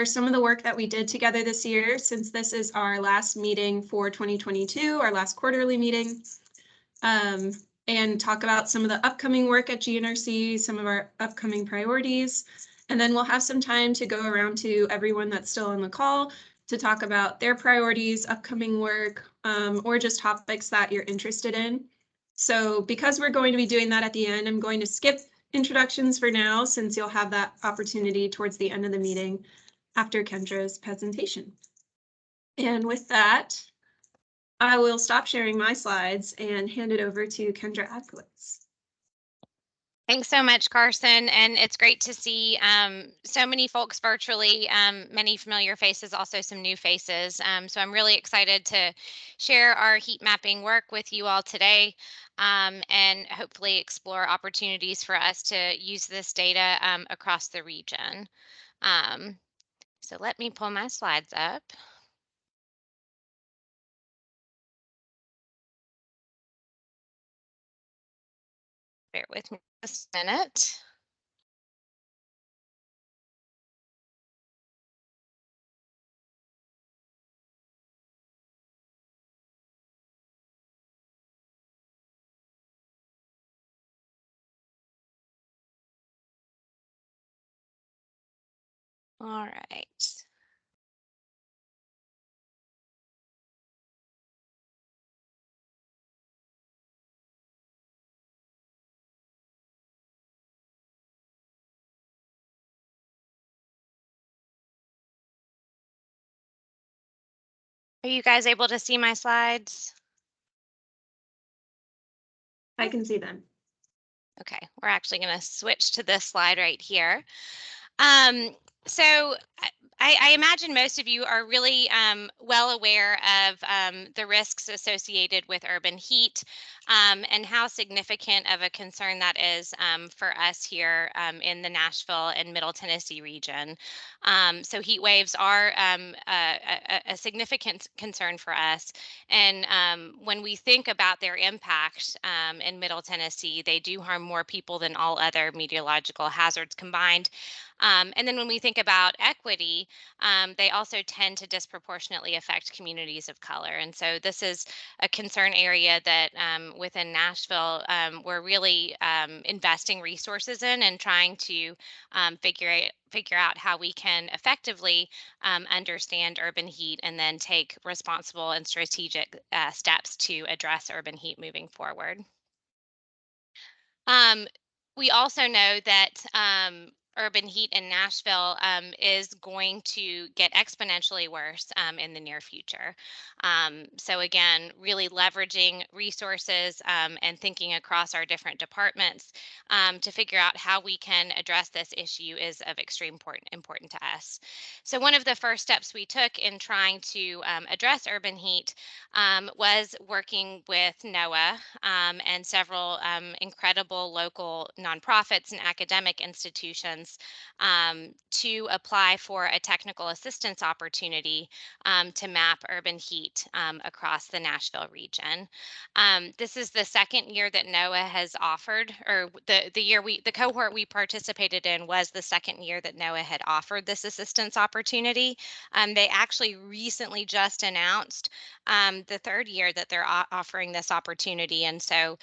some of the work that we did together this year, since this is our last meeting for 2022, our last quarterly meeting, and talk about some of the upcoming work at GNRC, some of our upcoming priorities. And then we'll have some time to go around to everyone that's still on the call to talk about their priorities, upcoming work, or just topics that you're interested in. So because we're going to be doing that at the end, I'm going to skip introductions for now, since you'll have that opportunity towards the end of the meeting after Kendra's presentation. And with that, I will stop sharing my slides and hand it over to Kendra Adkowitz. Thanks so much, Carson, and it's great to see so many folks virtually, many familiar faces, also some new faces. So I'm really excited to share our heat mapping work with you all today, and hopefully explore opportunities for us to use this data across the region. So let me pull my slides up. Bear with me just a minute. All right. Are you guys able to see my slides? I can see them. Okay, we're actually going to switch to this slide right here. So I imagine most of you are really well aware of the risks associated with urban heat, and how significant of a concern that is for us here in the Nashville and Middle Tennessee region. So heat waves are a significant concern for us. And when we think about their impact in Middle Tennessee, they do harm more people than all other meteorological hazards combined. And then when we think about equity, they also tend to disproportionately affect communities of color. And so this is a concern area that within Nashville, we're really investing resources in and trying to figure out how we can effectively understand urban heat and then take responsible and strategic steps to address urban heat moving forward. We also know that urban heat in Nashville is going to get exponentially worse in the near future. So again, really leveraging resources and thinking across our different departments to figure out how we can address this issue is of extreme important to us. So one of the first steps we took in trying to address urban heat was working with NOAA and several incredible local nonprofits and academic institutions to apply for a technical assistance opportunity to map urban heat across the Nashville region. This is the second year that NOAA has offered, or the cohort we participated in was the second year that NOAA had offered this assistance opportunity. They actually recently just announced the third year that they're offering this opportunity. And so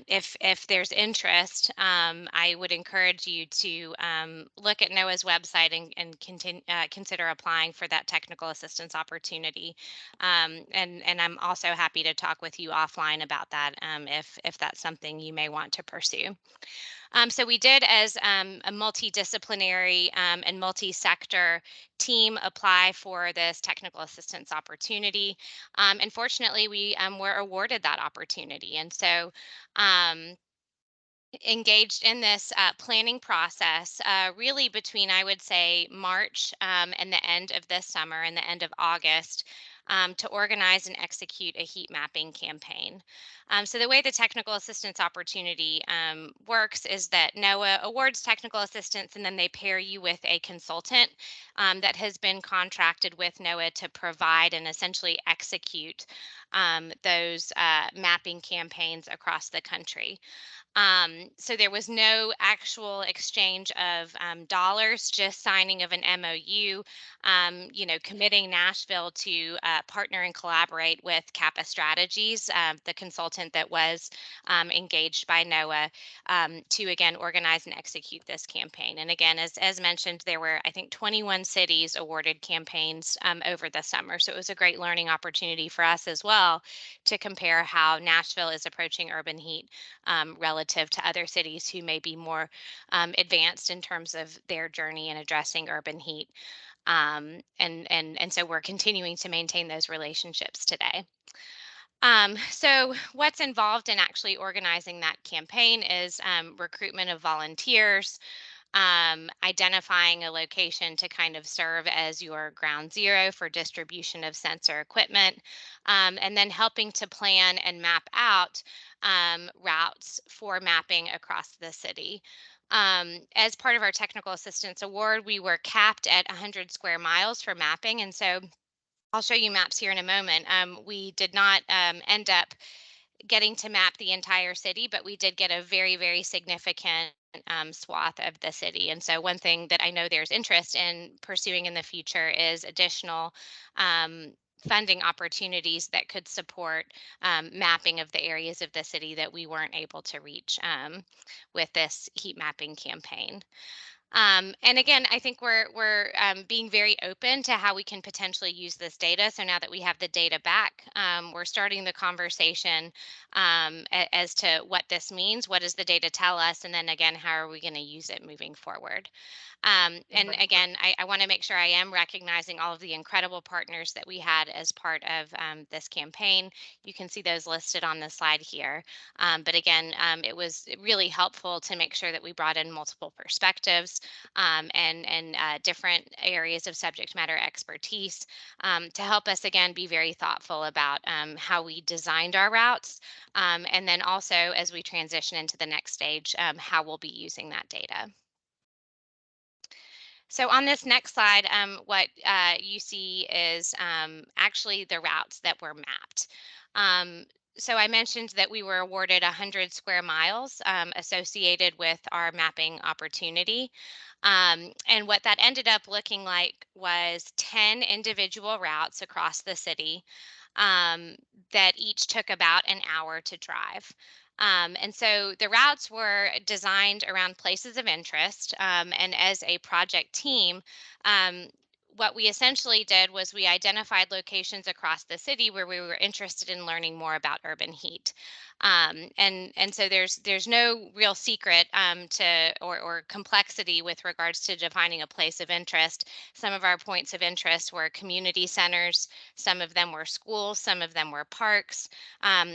if there's interest, I would encourage you to look at NOAA's website and consider applying for that technical assistance opportunity. And I'm also happy to talk with you offline about that if that's something you may want to pursue. So we did, as a multidisciplinary and multi-sector team, apply for this technical assistance opportunity. And fortunately, we were awarded that opportunity. And so engaged in this planning process really between, I would say, March and the end of this summer and the end of August to organize and execute a heat mapping campaign. So the way the technical assistance opportunity works is that NOAA awards technical assistance, and then they pair you with a consultant that has been contracted with NOAA to provide and essentially execute those mapping campaigns across the country. So there was no actual exchange of dollars, just signing of an MOU, committing Nashville to partner and collaborate with Kappa Strategies, the consultant that was engaged by NOAA, to again organize and execute this campaign. And again, as mentioned, there were, I think, 21 cities awarded campaigns over the summer. So it was a great learning opportunity for us as well to compare how Nashville is approaching urban heat relative to other cities who may be more advanced in terms of their journey in addressing urban heat. And so we're continuing to maintain those relationships today. So what's involved in actually organizing that campaign is recruitment of volunteers, identifying a location to kind of serve as your ground zero for distribution of sensor equipment, and then helping to plan and map out routes for mapping across the city. As part of our technical assistance award, we were capped at 100 square miles for mapping. And so I'll show you maps here in a moment. We did not end up getting to map the entire city, but we did get a very, very significant swath of the city. And so one thing that I know there's interest in pursuing in the future is additional funding opportunities that could support mapping of the areas of the city that we weren't able to reach with this heat mapping campaign. And again, I think we're being very open to how we can potentially use this data. So now that we have the data back, we're starting the conversation as to what this means. What does the data tell us? And then again, how are we going to use it moving forward? And again, I want to make sure I am recognizing all of the incredible partners that we had as part of this campaign. You can see those listed on the slide here. But again, it was really helpful to make sure that we brought in multiple perspectives and different areas of subject matter expertise to help us, again, be very thoughtful about how we designed our routes. And then also, as we transition into the next stage, how we'll be using that data. So on this next slide, what you see is actually the routes that were mapped. So I mentioned that we were awarded 100 square miles associated with our mapping opportunity. And what that ended up looking like was 10 individual routes across the city that each took about an hour to drive. And so the routes were designed around places of interest. And as a project team, what we essentially did was we identified locations across the city where we were interested in learning more about urban heat. And so there's no real secret or complexity with regards to defining a place of interest. Some of our points of interest were community centers, some of them were schools, some of them were parks,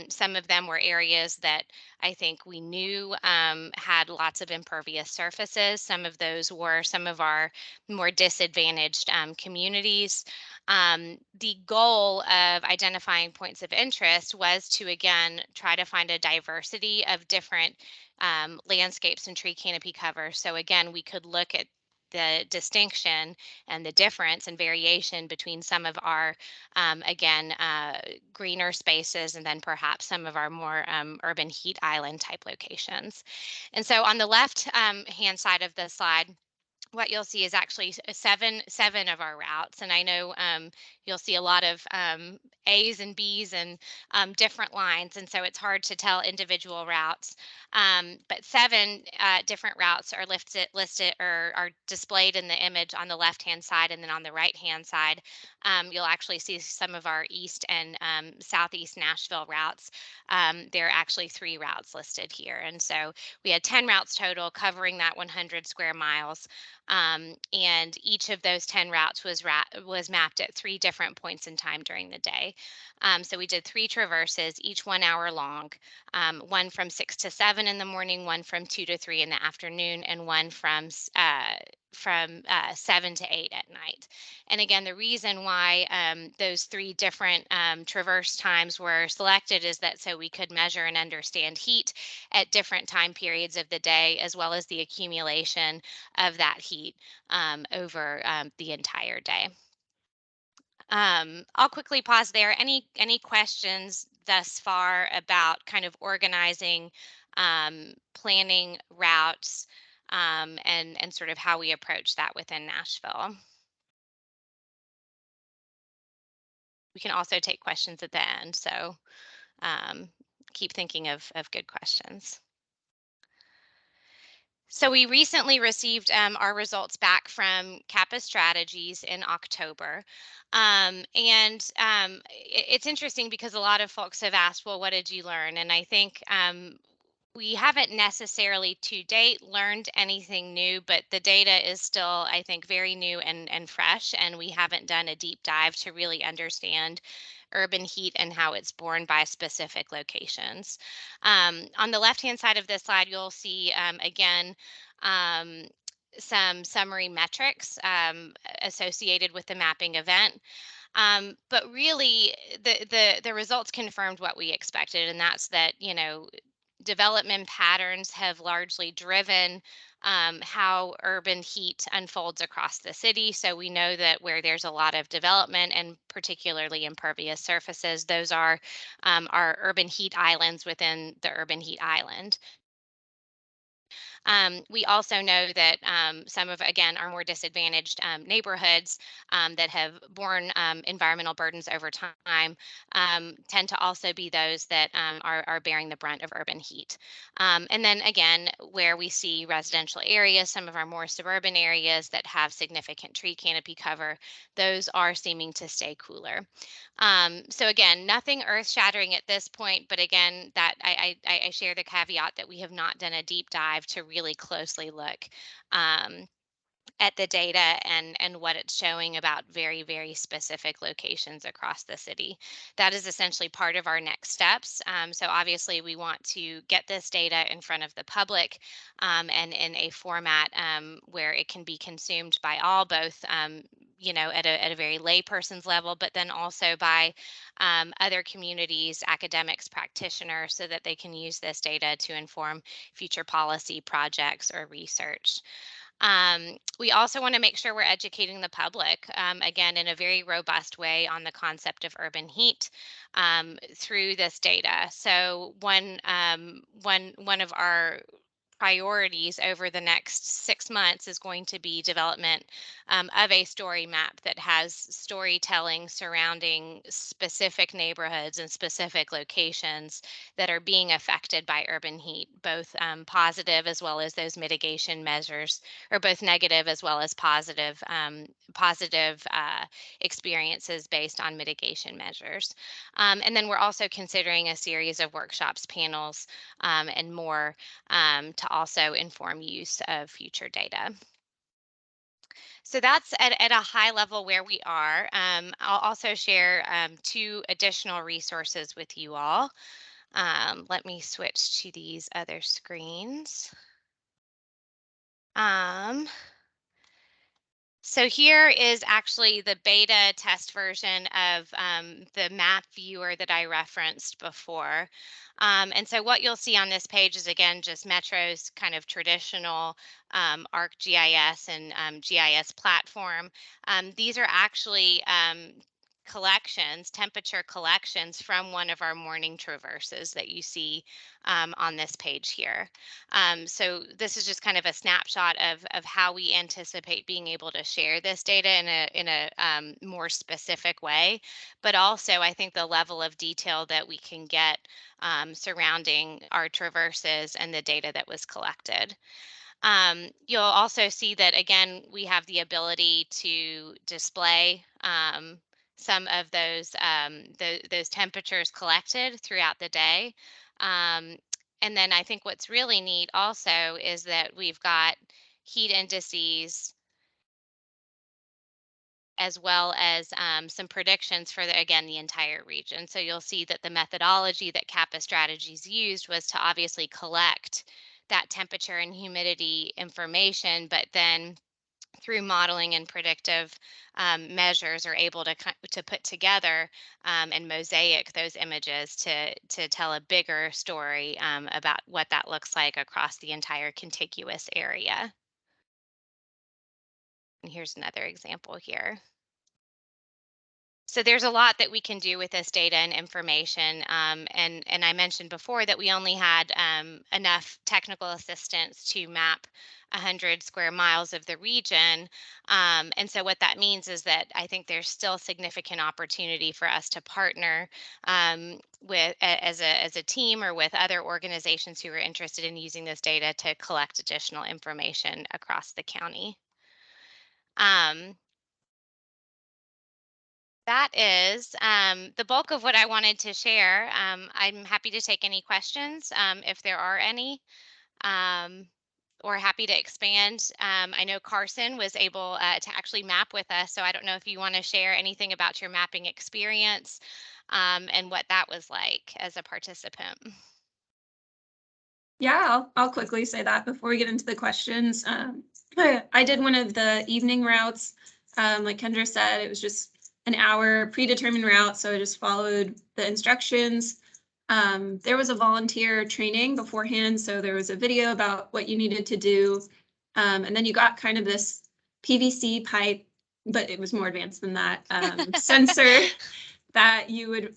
some of them were areas that I think we knew had lots of impervious surfaces. Some of those were some of our more disadvantaged communities. The goal of identifying points of interest was to, again, try to find a diversity of different landscapes and tree canopy cover. So again, we could look at the distinction and the difference and variation between some of our, greener spaces and then perhaps some of our more urban heat island type locations. And so on the left hand side of the slide, what you'll see is actually seven of our routes. And I know you'll see a lot of A's and B's and different lines. And so it's hard to tell individual routes. But seven different routes are listed or are displayed in the image on the left-hand side. And then on the right-hand side, you'll actually see some of our east and southeast Nashville routes. There are actually 3 routes listed here. And so we had 10 routes total covering that 100 square miles. And each of those 10 routes was mapped at 3 different points in time during the day. So we did 3 traverses, each 1 hour long, one from 6 to 7 in the morning, one from 2 to 3 in the afternoon, and one from 7 to 8 at night. And again, the reason why those 3 different traverse times were selected is that so we could measure and understand heat at different time periods of the day, as well as the accumulation of that heat over the entire day. I'll quickly pause there. Any questions thus far about kind of organizing planning routes, and sort of how we approach that within Nashville. We can also take questions at the end, so keep thinking of good questions. So we recently received our results back from Kappa Strategies in October. It's interesting because a lot of folks have asked, well, what did you learn? And I think we haven't necessarily to date learned anything new, but the data is still, I think, very new and fresh, and we haven't done a deep dive to really understand urban heat and how it's borne by specific locations. On the left-hand side of this slide, you'll see, again, um, some summary metrics associated with the mapping event. But really, the results confirmed what we expected, and that's that, development patterns have largely driven how urban heat unfolds across the city. So we know that where there's a lot of development and particularly impervious surfaces, those are our urban heat islands within the urban heat island. We also know that some of, again, our more disadvantaged neighborhoods that have borne environmental burdens over time tend to also be those that are bearing the brunt of urban heat. And then again, where we see residential areas, some of our more suburban areas that have significant tree canopy cover, those are seeming to stay cooler. So again, nothing earth shattering at this point, but again, that I share the caveat that we have not done a deep dive to really closely look um, at the data and what it's showing about very, very specific locations across the city. That is essentially part of our next steps. So obviously we want to get this data in front of the public and in a format where it can be consumed by all, both at a very lay person's level, but then also by other communities, academics, practitioners, so that they can use this data to inform future policy projects or research. We also want to make sure we're educating the public, again, in a very robust way on the concept of urban heat through this data. So one of our priorities over the next 6 months is going to be development of a story map that has storytelling surrounding specific neighborhoods and specific locations that are being affected by urban heat, both positive as well as those mitigation measures, or both negative as well as positive experiences based on mitigation measures. And then we're also considering a series of workshops, panels, and more to also inform use of future data. So that's at a high level where we are. I'll also share 2 additional resources with you all. Let me switch to these other screens. So here is actually the beta test version of the map viewer that I referenced before. And so what you'll see on this page is, again, just Metro's kind of traditional ArcGIS and GIS platform. These are actually temperature collections from one of our morning traverses that you see on this page here. So this is just kind of a snapshot of how we anticipate being able to share this data in a more specific way, but also I think the level of detail that we can get surrounding our traverses and the data that was collected. You'll also see that, again, we have the ability to display some of those temperatures collected throughout the day. And then I think what's really neat also is that we've got heat indices as well as some predictions for the entire region. So you'll see that the methodology that Kappa Strategies used was to obviously collect that temperature and humidity information, but then through modeling and predictive measures are able to put together and mosaic those images to tell a bigger story about what that looks like across the entire contiguous area. And here's another example here. So there's a lot that we can do with this data and information. And I mentioned before that we only had enough technical assistance to map 100 square miles of the region. And so what that means is that I think there's still significant opportunity for us to partner as a team or with other organizations who are interested in using this data to collect additional information across the county. That is the bulk of what I wanted to share. I'm happy to take any questions if there are any, um, or happy to expand. I know Carson was able to actually map with us, so I don't know if you want to share anything about your mapping experience and what that was like as a participant. Yeah, I'll quickly say that before we get into the questions. I did one of the evening routes. Like Kendra said, it was just an hour predetermined route, so I just followed the instructions. There was a volunteer training beforehand, so there was a video about what you needed to do. And then you got kind of this PVC pipe, but it was more advanced than that, sensor that you would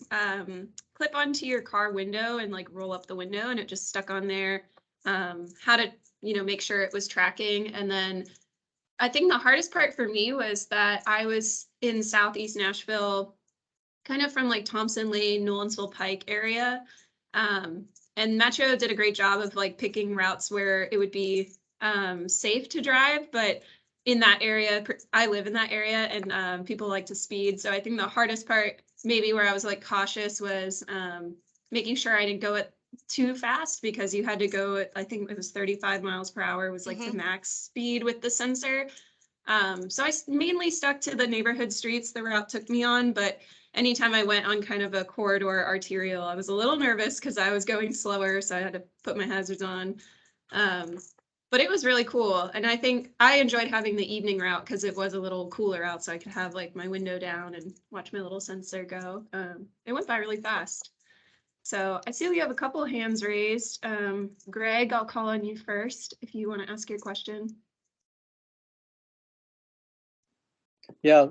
clip onto your car window and like roll up the window, and it just stuck on there. How to, make sure it was tracking. And then I think the hardest part for me was that I was in Southeast Nashville, kind of from like Thompson Lane, Nolensville Pike area. And Metro did a great job of like picking routes where it would be safe to drive, but in that area, I live in that area, and people like to speed. So I think the hardest part, maybe where I was like cautious, was making sure I didn't go at too fast, because you had to go at, I think it was 35 miles per hour was like the max speed with the sensor. So I mainly stuck to the neighborhood streets the route took me on, but anytime I went on kind of a corridor arterial, I was a little nervous because I was going slower, so I had to put my hazards on. But it was really cool. And I think I enjoyed having the evening route because it was a little cooler out, so I could have like my window down and watch my little sensor go. It went by really fast. So I see we have a couple of hands raised. Greg, I'll call on you first if you want to ask your question. Yeah,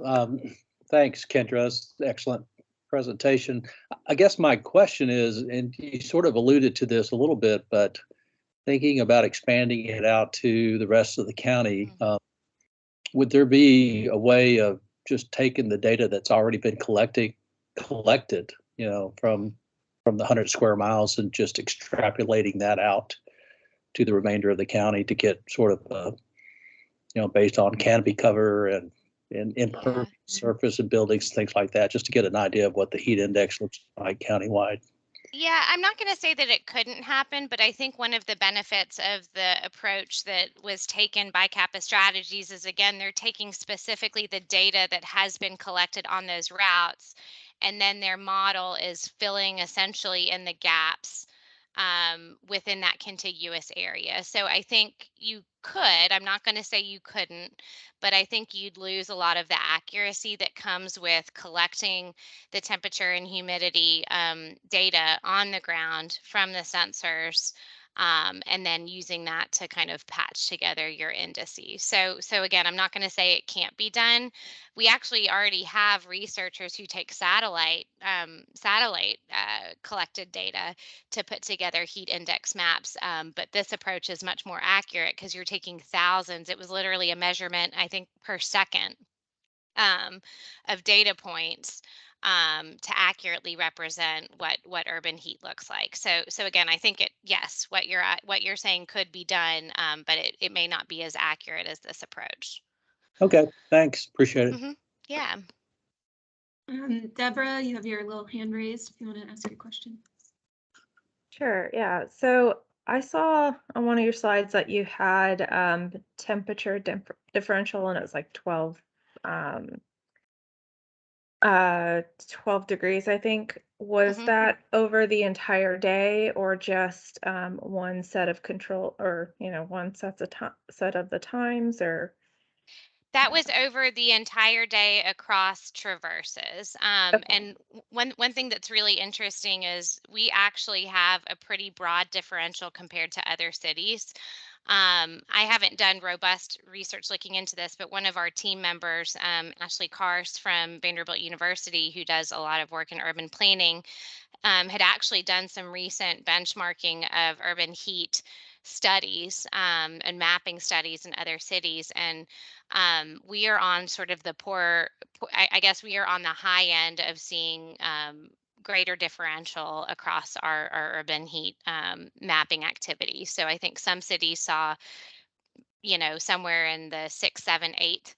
thanks, Kendra. That's an excellent presentation. I guess my question is, and you sort of alluded to this a little bit, but thinking about expanding it out to the rest of the county, would there be a way of just taking the data that's already been collected, from the 100 square miles and just extrapolating that out to the remainder of the county to get sort of, based on canopy cover and impervious surface and buildings, things like that, just to get an idea of what the heat index looks like countywide? Yeah, I'm not going to say that it couldn't happen, but I think one of the benefits of the approach that was taken by Kappa Strategies is, again, they're taking specifically the data that has been collected on those routes, and then their model is filling essentially in the gaps within that contiguous area. So I think you could, I'm not going to say you couldn't, but I think you'd lose a lot of the accuracy that comes with collecting the temperature and humidity data on the ground from the sensors, and then using that to kind of patch together your indices. So again, I'm not going to say it can't be done. We actually already have researchers who take satellite collected data to put together heat index maps. But this approach is much more accurate because you're taking thousands. It was literally a measurement, I think, per second of data points to accurately represent what urban heat looks like. So again, I think yes, what you're saying could be done, but it may not be as accurate as this approach. Okay, thanks. Appreciate it. Yeah. Deborah, you have your little hand raised if you want to ask your question. Sure, yeah. So I saw on one of your slides that you had temperature differential, and it was like 12 degrees, I think. Was that over the entire day, or just one set of control, or one set of the times, or? That was over the entire day across traverses. And one thing that's really interesting is we actually have a pretty broad differential compared to other cities. I haven't done robust research looking into this, but one of our team members, Ashley Kars from Vanderbilt University, who does a lot of work in urban planning, had actually done some recent benchmarking of urban heat studies and mapping studies in other cities. And we are on sort of the I guess we are on the high end of seeing greater differential across our urban heat mapping activity. So I think some cities saw, somewhere in the 6, 7, 8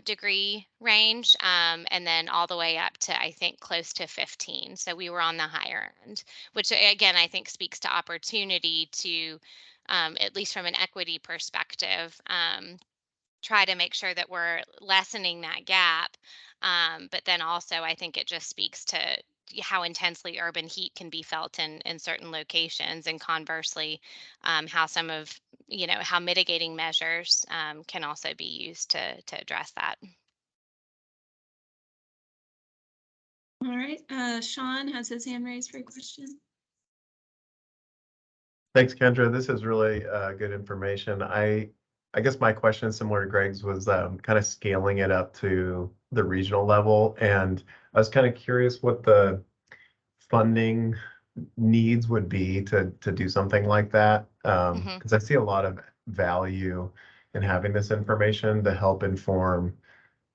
degree range, and then all the way up to, I think, close to 15. So we were on the higher end, which again, I think speaks to opportunity to, at least from an equity perspective, try to make sure that we're lessening that gap. But then also, I think it just speaks to how intensely urban heat can be felt in certain locations, and conversely, how some of, how mitigating measures can also be used to address that. All right, Sean has his hand raised for a question. Thanks, Kendra. This is really good information. I guess my question, similar to Greg's, was kind of scaling it up to the regional level. And I was kind of curious what the funding needs would be to do something like that. Because I see a lot of value in having this information to help inform,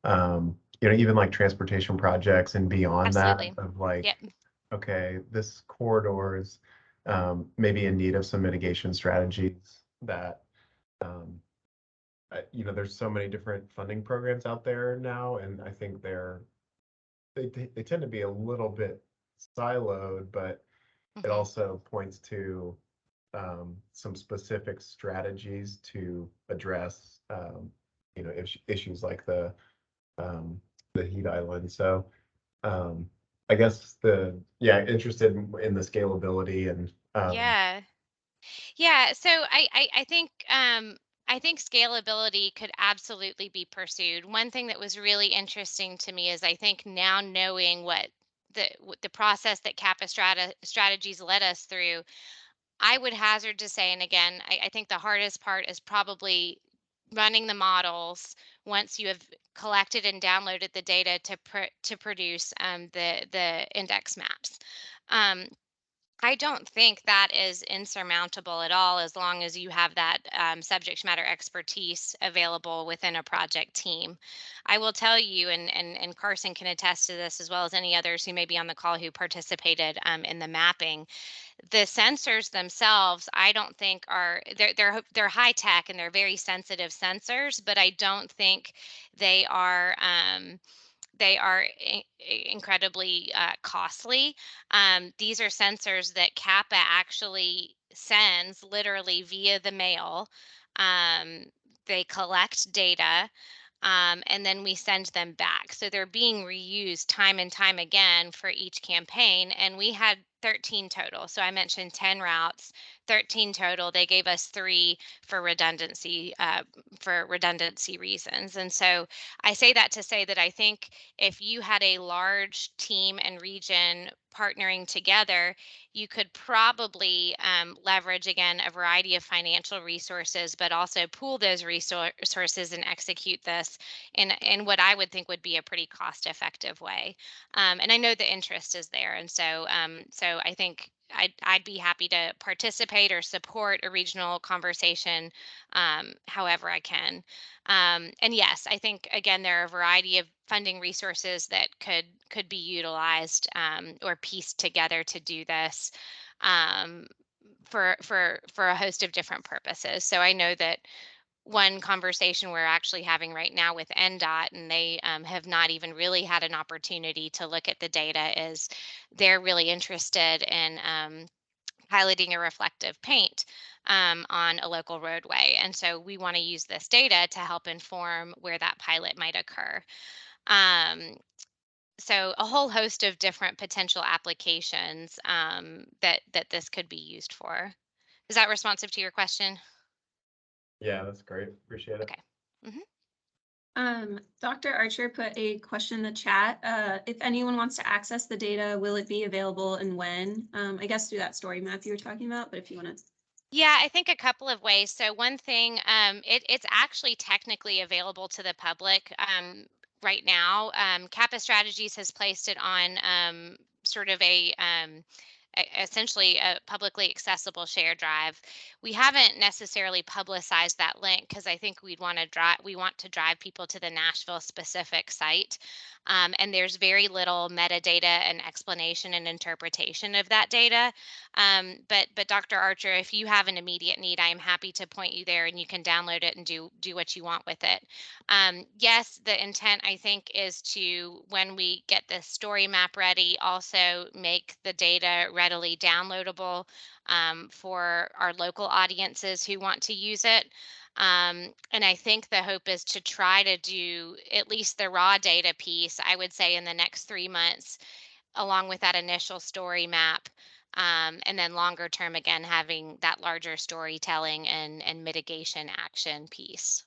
even like transportation projects and beyond Absolutely. that, of like, Yep. okay, this corridor is maybe in need of some mitigation strategies that, there's so many different funding programs out there now, and I think they tend to be a little bit siloed, but it also points to some specific strategies to address, issues like the heat island. So I guess interested in the scalability and Yeah. So I think scalability could absolutely be pursued. One thing that was really interesting to me is, I think now knowing what the process that Kappa strategies led us through, I would hazard to say, and again, I think the hardest part is probably running the models once you have collected and downloaded the data to produce the index maps. I don't think that is insurmountable at all, as long as you have that subject matter expertise available within a project team. I will tell you, and Carson can attest to this as well as any others who may be on the call who participated in the mapping. The sensors themselves, I don't think they're high tech and they're very sensitive sensors, but I don't think they are. They are incredibly costly. These are sensors that Kappa actually sends literally via the mail. They collect data, and then we send them back. So they're being reused time and time again for each campaign. And we had 13 total. So I mentioned 10 routes, 13 total. They gave us 3 for redundancy reasons. And so I say that to say that I think if you had a large team and region partnering together, you could probably leverage, again, a variety of financial resources, but also pool those resources and execute this in what I would think would be a pretty cost-effective way. And I know the interest is there, and so I think I'd be happy to participate or support a regional conversation, however I can. And yes, I think, again, there are a variety of funding resources that could be utilized or pieced together to do this for a host of different purposes. So I know that one conversation we're actually having right now with NDOT, and they have not even really had an opportunity to look at the data, is they're really interested in piloting a reflective paint on a local roadway. And so we want to use this data to help inform where that pilot might occur. So a whole host of different potential applications that this could be used for. Is that responsive to your question? Yeah, that's great. Appreciate it. Okay. Dr. Archer put a question in the chat. If anyone wants to access the data, will it be available and when? I guess through that story map you were talking about, but if you want to Yeah, I think a couple of ways. So one thing, it's actually technically available to the public right now. Kappa Strategies has placed it on sort of essentially a publicly accessible share drive. We haven't necessarily publicized that link because I think we want to drive people to the Nashville specific site. And there's very little metadata and explanation and interpretation of that data. But Dr. Archer, if you have an immediate need, I am happy to point you there and you can download it and do what you want with it. Yes, the intent I think is to, when we get the story map ready, also make the data readily downloadable for our local audiences who want to use it. And I think the hope is to try to do at least the raw data piece, I would say, in the next 3 months, along with that initial story map. And then longer term, again, having that larger storytelling and mitigation action piece.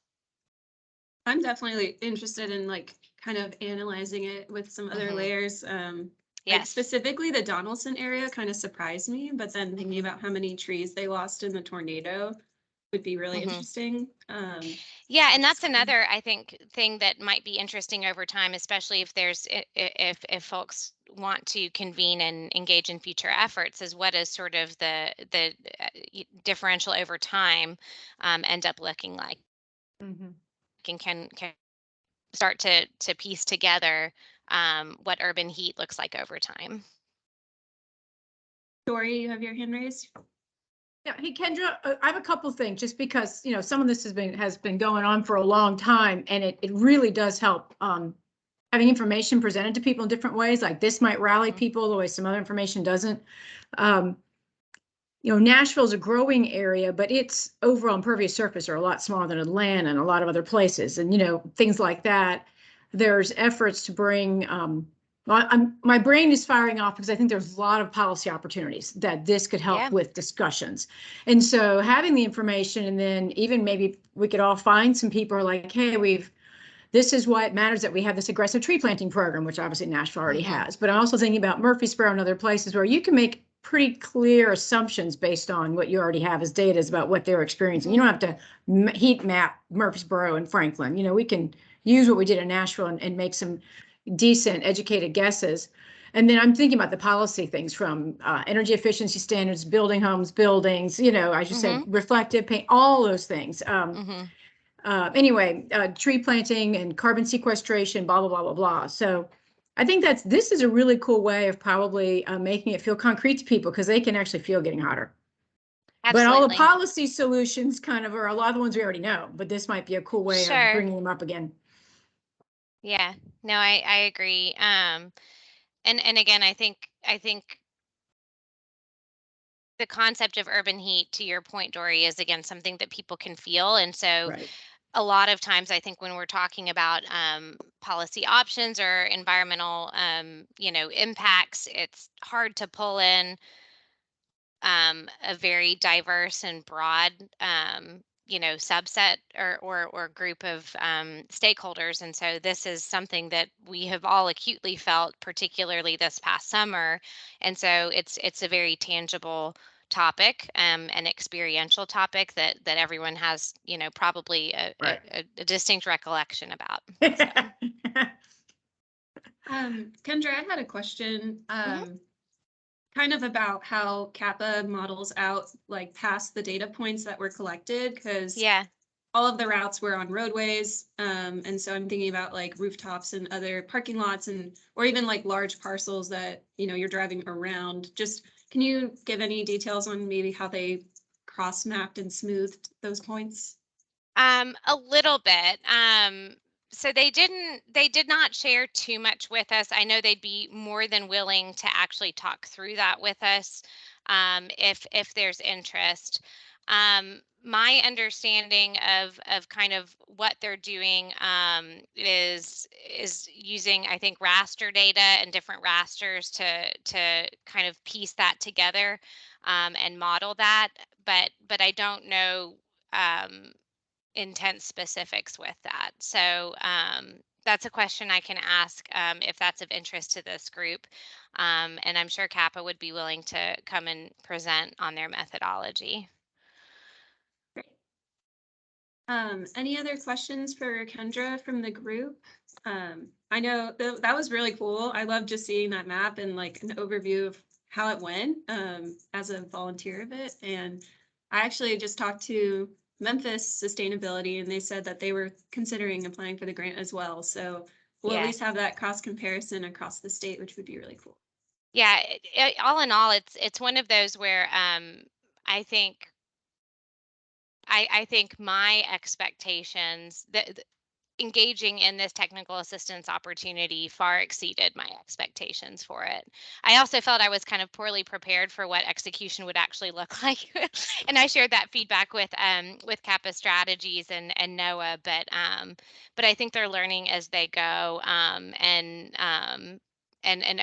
I'm definitely interested in like kind of analyzing it with some other layers. Like Yes. specifically the Donaldson area kind of surprised me, but then thinking Mhm. about how many trees they lost in the tornado would be really Mhm. interesting. Yeah, and that's just- another, I think, thing that might be interesting over time, especially if there's if folks want to convene and engage in future efforts, is what is sort of the differential over time end up looking like, Mhm. and can start to piece together what urban heat looks like over time. Dory, you have your hand raised? Yeah, hey Kendra, I have a couple things just because, some of this has been going on for a long time, and it really does help having information presented to people in different ways. Like this might rally Mhm. people the way some other information doesn't. Nashville's a growing area, but its overall impervious surface are a lot smaller than Atlanta and a lot of other places, and things like that. There's efforts to bring. My brain is firing off because I think there's a lot of policy opportunities that this could help Yeah. with discussions. And so having the information, and then even maybe we could all find some people who are like, hey, this is why it matters that we have this aggressive tree planting program, which obviously Nashville already Mhm. has. But I'm also thinking about Murfreesboro and other places where you can make pretty clear assumptions based on what you already have as data about what they're experiencing. You don't have to heat map Murfreesboro and Franklin. We can use what we did in Nashville and make some decent educated guesses. And then I'm thinking about the policy things from energy efficiency standards, building homes, buildings, I just said reflective paint, all those things. Mhm. Anyway, tree planting and carbon sequestration, blah, blah, blah, blah, blah. So I think this is a really cool way of probably making it feel concrete to people because they can actually feel getting hotter. But all the Absolutely. policy solutions kind of are a lot of the ones we already know, but this might be a cool way Sure. of bringing them up again. Yeah. No, I agree. And again, I think the concept of urban heat, to your point, Dory, is again something that people can feel. And so Right. a lot of times I think when we're talking about policy options or environmental impacts, it's hard to pull in a very diverse and broad subset or group of stakeholders. And so this is something that we have all acutely felt, particularly this past summer. And so it's a very tangible topic, an experiential topic that everyone has probably Right. a distinct recollection about. So. Kendra, I had a question. Kind of about how Kappa models out like past the data points that were collected, because Yeah. all of the routes were on roadways. And so I'm thinking about like rooftops and other parking lots or even like large parcels that, you're driving around. Just, can you give any details on maybe how they cross mapped and smoothed those points? A little bit. So they did not share too much with us. I know they'd be more than willing to actually talk through that with us, if there's interest. My understanding of kind of what they're doing is using, I think, raster data and different rasters to kind of piece that together and model that. But I don't know intense specifics with that. So that's a question I can ask if that's of interest to this group. And I'm sure Kappa would be willing to come and present on their methodology. Any other questions for Kendra from the group? I know that was really cool. I love just seeing that map and like an overview of how it went as a volunteer of it. And I actually just talked to Memphis Sustainability and they said that they were considering applying for the grant as well. So we'll at least have that cross comparison across the state, which would be really cool. Yeah, all in all, it's one of those where I think I think my expectations that engaging in this technical assistance opportunity far exceeded my expectations for it. I also felt I was kind of poorly prepared for what execution would actually look like. And I shared that feedback with Kappa Strategies and NOAA, but I think they're learning as they go. And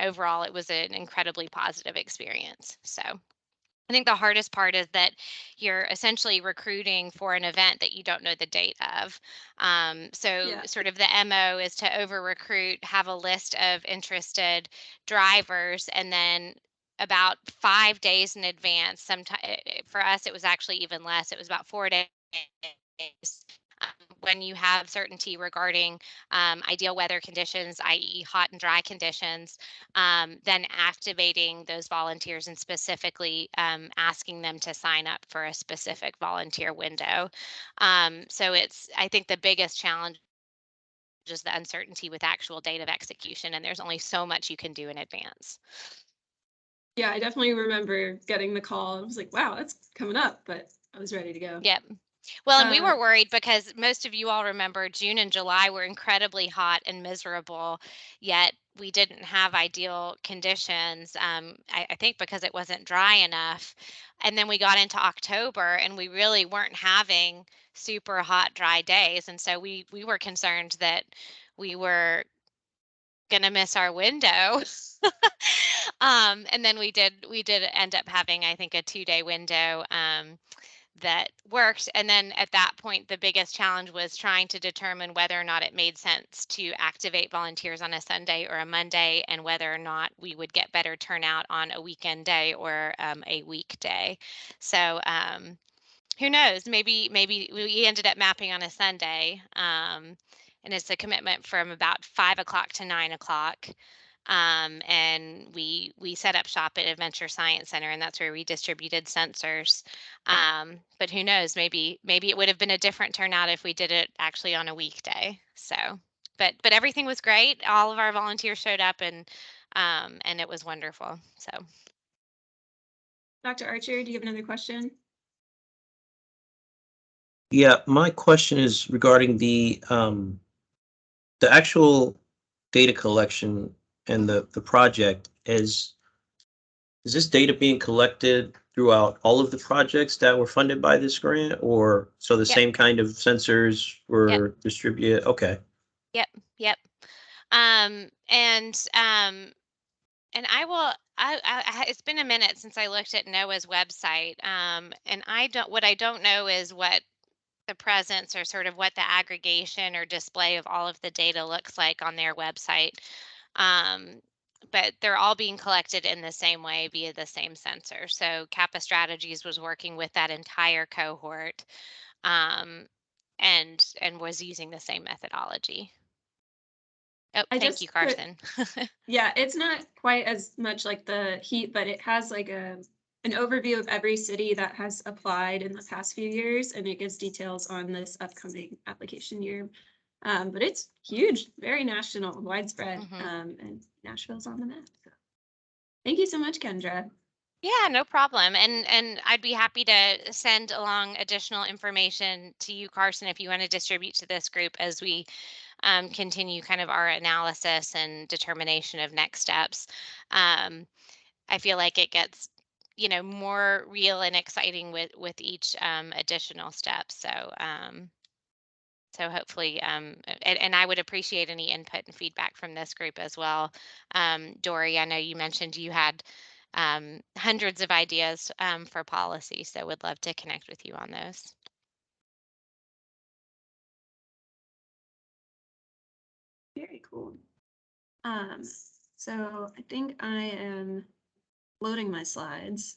overall it was an incredibly positive experience. So I think the hardest part is that you're essentially recruiting for an event that you don't know the date of. Sort of the MO is to over recruit, have a list of interested drivers, and then about 5 days in advance, sometimes for us, it was actually even less. It was about 4 days. When you have certainty regarding ideal weather conditions, i.e. hot and dry conditions, then activating those volunteers and specifically asking them to sign up for a specific volunteer window. So I think the biggest challenge is the uncertainty with actual date of execution, and there's only so much you can do in advance. Yeah, I definitely remember getting the call. I was like, wow, that's coming up, but I was ready to go. Yep. Well, and we were worried because most of you all remember June and July were incredibly hot and miserable, yet we didn't have ideal conditions. I think because it wasn't dry enough. And then we got into October and we really weren't having super hot, dry days. And so we were concerned that we were going to miss our window. And then we did end up having, I think, a 2-day window that worked. And then at that point, the biggest challenge was trying to determine whether or not it made sense to activate volunteers on a Sunday or a Monday, and whether or not we would get better turnout on a weekend day or a weekday. So who knows? Maybe we ended up mapping on a Sunday, and it's a commitment from about 5 o'clock to 9 o'clock. And we set up shop at Adventure Science Center, and that's where we distributed sensors. But who knows, maybe it would have been a different turnout if we did it actually on a weekday. So, but everything was great. All of our volunteers showed up, and it was wonderful. So, Dr. Archer, do you have another question? Yeah, my question is regarding the actual data collection and the project. Is this data being collected throughout all of the projects that were funded by this grant, or so the same kind of sensors were distributed? Okay. Yep. And I will. It's been a minute since I looked at NOAA's website, and what I don't know is what the presence or sort of what the aggregation or display of all of the data looks like on their website. But they're all being collected in the same way via the same sensor. So Kappa Strategies was working with that entire cohort, and was using the same methodology. Oh, thank you, Carson. Yeah, it's not quite as much like the heat, but it has like an overview of every city that has applied in the past few years, and it gives details on this upcoming application year. But it's huge, very national, widespread, and Nashville's on the map. So. Thank you so much, Kendra. Yeah, no problem. And I'd be happy to send along additional information to you, Carson, if you want to distribute to this group as we continue kind of our analysis and determination of next steps. I feel like it gets, more real and exciting with each additional step. So hopefully, and I would appreciate any input and feedback from this group as well. Dory, I know you mentioned you had hundreds of ideas for policy, so would love to connect with you on those. Very cool. So I think I am loading my slides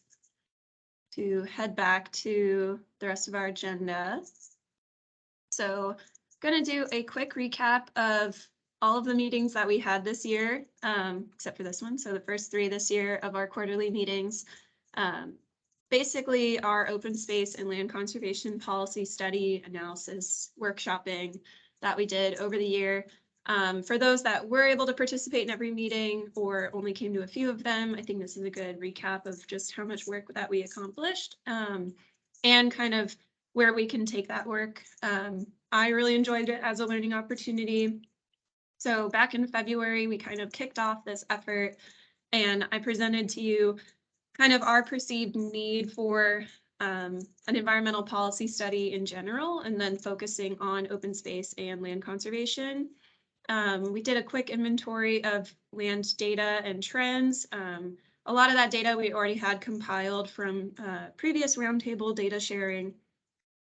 to head back to the rest of our agenda. So going to do a quick recap of all of the meetings that we had this year, except for this one. So the first 3 this year of our quarterly meetings. Basically our open space and land conservation policy study analysis workshopping that we did over the year. For those that were able to participate in every meeting or only came to a few of them, I think this is a good recap of just how much work that we accomplished, and kind of where we can take that work. I really enjoyed it as a learning opportunity. So back in February, we kind of kicked off this effort, and I presented to you kind of our perceived need for an environmental policy study in general, and then focusing on open space and land conservation. We did a quick inventory of land data and trends. A lot of that data we already had compiled from previous roundtable data sharing.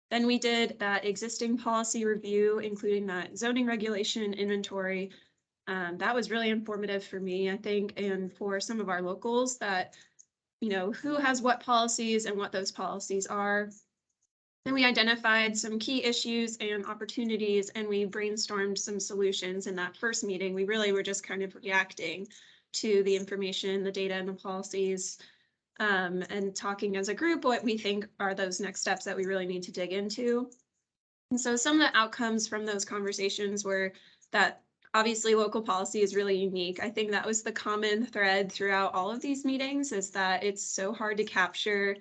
Then we did that existing policy review, including that zoning regulation inventory. That was really informative for me, I think, and for some of our locals, that, you know, who has what policies and what those policies are. Then we identified some key issues and opportunities, and we brainstormed some solutions in that first meeting. We really were just kind of reacting to the information, the data, and the policies, and talking as a group what we think are those next steps that we really need to dig into. And so some of the outcomes from those conversations were that obviously local policy is really unique. I think that was the common thread throughout all of these meetings, is that it's so hard to capture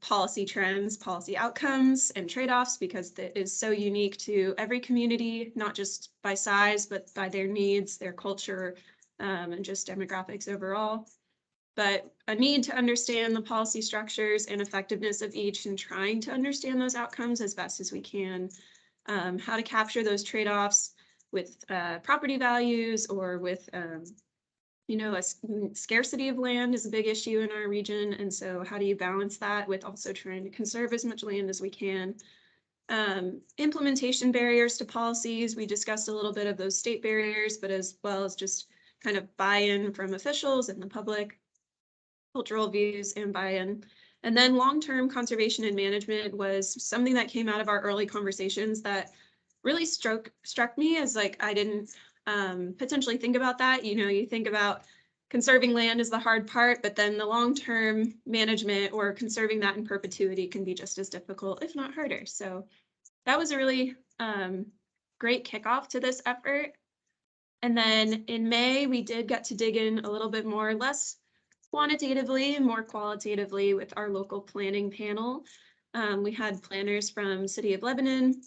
policy trends, policy outcomes, and trade-offs, because it is so unique to every community, not just by size, but by their needs, their culture, and just demographics overall. But a need to understand the policy structures and effectiveness of each, and trying to understand those outcomes as best as we can. How to capture those trade-offs with property values, or with you know, a scarcity of land is a big issue in our region. And so how do you balance that with also trying to conserve as much land as we can? Implementation barriers to policies. We discussed a little bit of those state barriers, but as well as just kind of buy-in from officials and the public, cultural views and buy-in. And then long-term conservation and management was something that came out of our early conversations that really struck me as, like, I didn't potentially think about that. You know, you think about conserving land is the hard part, but then the long-term management or conserving that in perpetuity can be just as difficult, if not harder. So that was a really great kickoff to this effort. And then in May, we did get to dig in a little bit more, less quantitatively and more qualitatively, with our local planning panel. We had planners from City of Lebanon,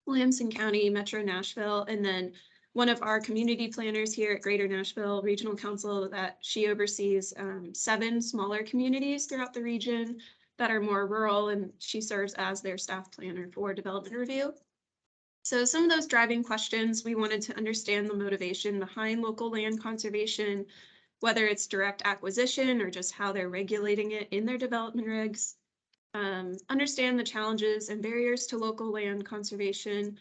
Williamson County, Metro Nashville, and then one of our community planners here at Greater Nashville Regional Council, that she oversees 7 smaller communities throughout the region that are more rural, and she serves as their staff planner for development review. So some of those driving questions, we wanted to understand the motivation behind local land conservation, whether it's direct acquisition or just how they're regulating it in their development regs. Understand the challenges and barriers to local land conservation.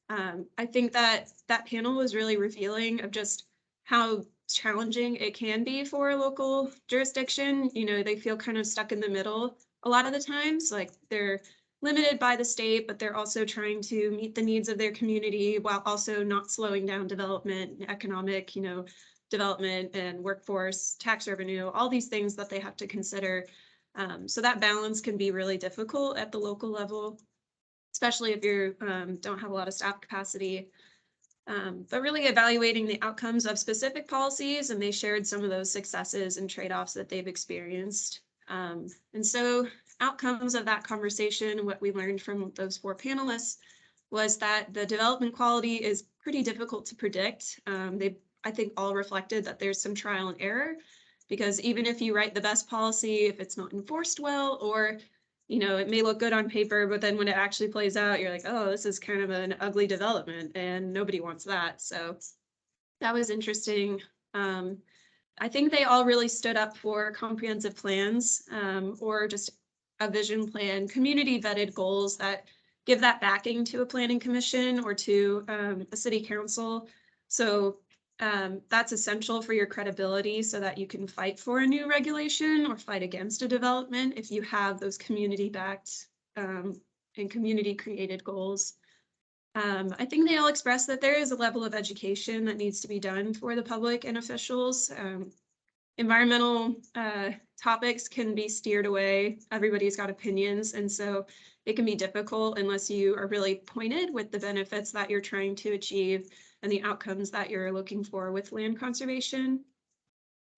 I think that panel was really revealing of just how challenging it can be for a local jurisdiction. You know, they feel kind of stuck in the middle a lot of the times, like they're limited by the state, but they're also trying to meet the needs of their community while also not slowing down development, economic, you know, development and workforce, tax revenue, all these things that they have to consider. So that balance can be really difficult at the local level, especially if you don't have a lot of staff capacity. But really evaluating the outcomes of specific policies, and they shared some of those successes and trade-offs that they've experienced. And so outcomes of that conversation, what we learned from those 4 panelists, was that the development quality is pretty difficult to predict. They, I think, all reflected that there's some trial and error, because even if you write the best policy, if it's not enforced well, or, you know, it may look good on paper, but then when it actually plays out, you're like, oh, this is kind of an ugly development and nobody wants that. So that was interesting. I think they all really stood up for comprehensive plans, or just a vision plan, community vetted goals that give that backing to a planning commission or to a city council. So that's essential for your credibility, so that you can fight for a new regulation or fight against a development if you have those community backed and community created goals. I think they all expressed that there is a level of education that needs to be done for the public and officials. Environmental topics can be steered away. Everybody's got opinions, and so it can be difficult unless you are really pointed with the benefits that you're trying to achieve and the outcomes that you're looking for with land conservation.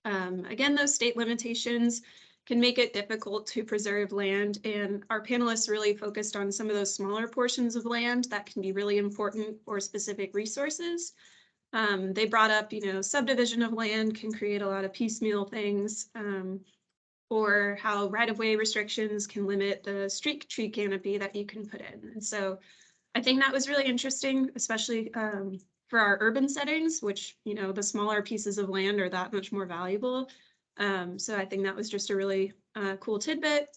Again, those state limitations can make it difficult to preserve land, and our panelists really focused on some of those smaller portions of land that can be really important for specific resources. They brought up, subdivision of land can create a lot of piecemeal things, or how right-of-way restrictions can limit the street tree canopy that you can put in. And so I think that was really interesting, especially for our urban settings, which, the smaller pieces of land are that much more valuable. So I think that was just a really cool tidbit.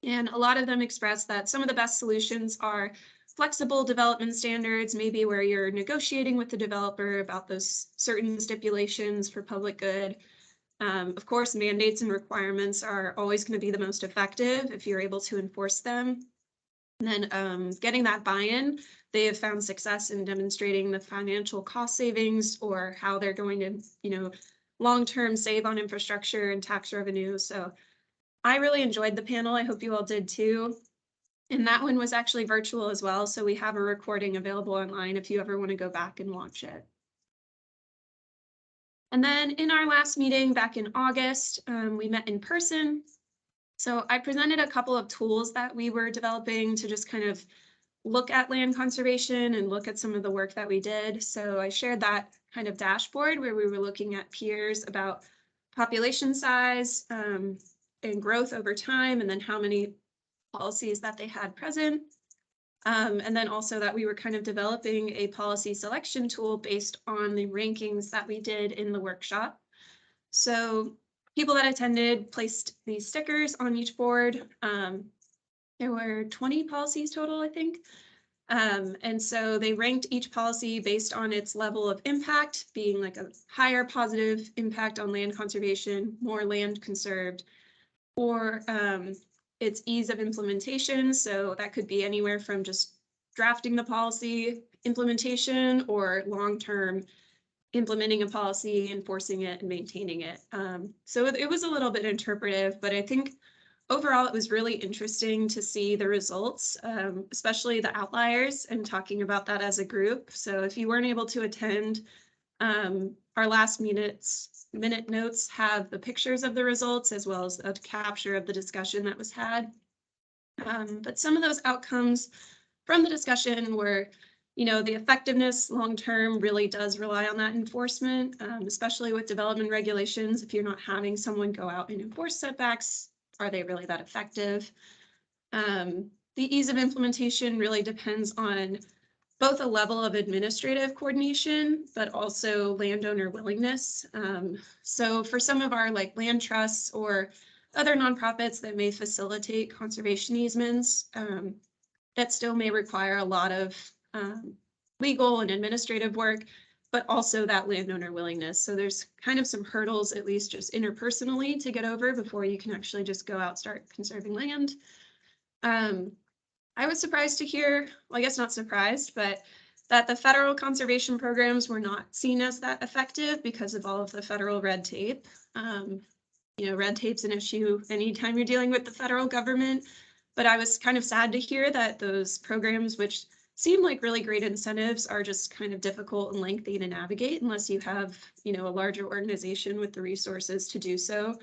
And a lot of them expressed that some of the best solutions are flexible development standards, maybe where you're negotiating with the developer about those certain stipulations for public good. Of course, mandates and requirements are always going to be the most effective if you're able to enforce them. And then getting that buy-in, they have found success in demonstrating the financial cost savings or how they're going to, long-term save on infrastructure and tax revenue. So I really enjoyed the panel. I hope you all did too. And that one was actually virtual as well. So we have a recording available online if you ever want to go back and watch it. And then in our last meeting back in August, we met in person. So I presented a couple of tools that we were developing to just kind of look at land conservation and look at some of the work that we did. So I shared that kind of dashboard where we were looking at peers about population size and growth over time, and then how many policies that they had present. And then also that we were kind of developing a policy selection tool based on the rankings that we did in the workshop. So people that attended placed these stickers on each board. There were 20 policies total, I think. And so they ranked each policy based on its level of impact, being like a higher positive impact on land conservation, more land conserved, or its ease of implementation. So that could be anywhere from just drafting the policy implementation or long-term implementing a policy, enforcing it, and maintaining it. So it was a little bit interpretive, but I think overall it was really interesting to see the results, especially the outliers, and talking about that as a group. So if you weren't able to attend, our last minute notes have the pictures of the results as well as a capture of the discussion that was had. But some of those outcomes from the discussion were, the effectiveness long-term really does rely on that enforcement, especially with development regulations. If you're not having someone go out and enforce setbacks, are they really that effective? The ease of implementation really depends on both a level of administrative coordination, but also landowner willingness. So for some of our land trusts or other nonprofits that may facilitate conservation easements, that still may require a lot of legal and administrative work, but also that landowner willingness. So there's kind of some hurdles, at least just interpersonally, to get over before you can actually just go out, start conserving land. I was surprised to hear, well, I guess not surprised, but that the federal conservation programs were not seen as that effective because of all of the federal red tape. Red tape's an issue anytime you're dealing with the federal government, but I was kind of sad to hear that those programs, which seem like really great incentives, are just kind of difficult and lengthy to navigate unless you have, a larger organization with the resources to do so.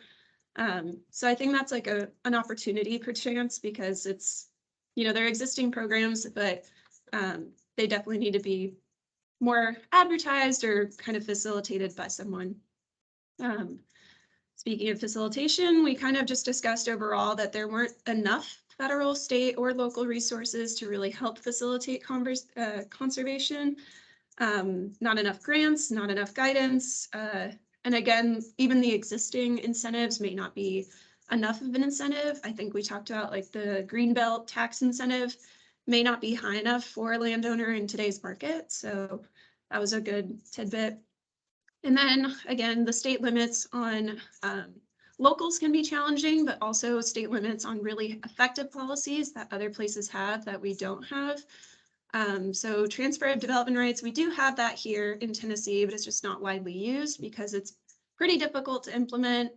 So I think that's like an opportunity perchance, because it's, they're existing programs, but they definitely need to be more advertised or kind of facilitated by someone. Speaking of facilitation, we kind of just discussed overall that there weren't enough federal, state, or local resources to really help facilitate conservation. Not enough grants, not enough guidance. And again, even the existing incentives may not be enough of an incentive. I think we talked about the Greenbelt tax incentive may not be high enough for a landowner in today's market. So that was a good tidbit. And then again, the state limits on locals can be challenging, but also state limits on really effective policies that other places have that we don't have. So transfer of development rights, we do have that here in Tennessee, but it's just not widely used because it's pretty difficult to implement.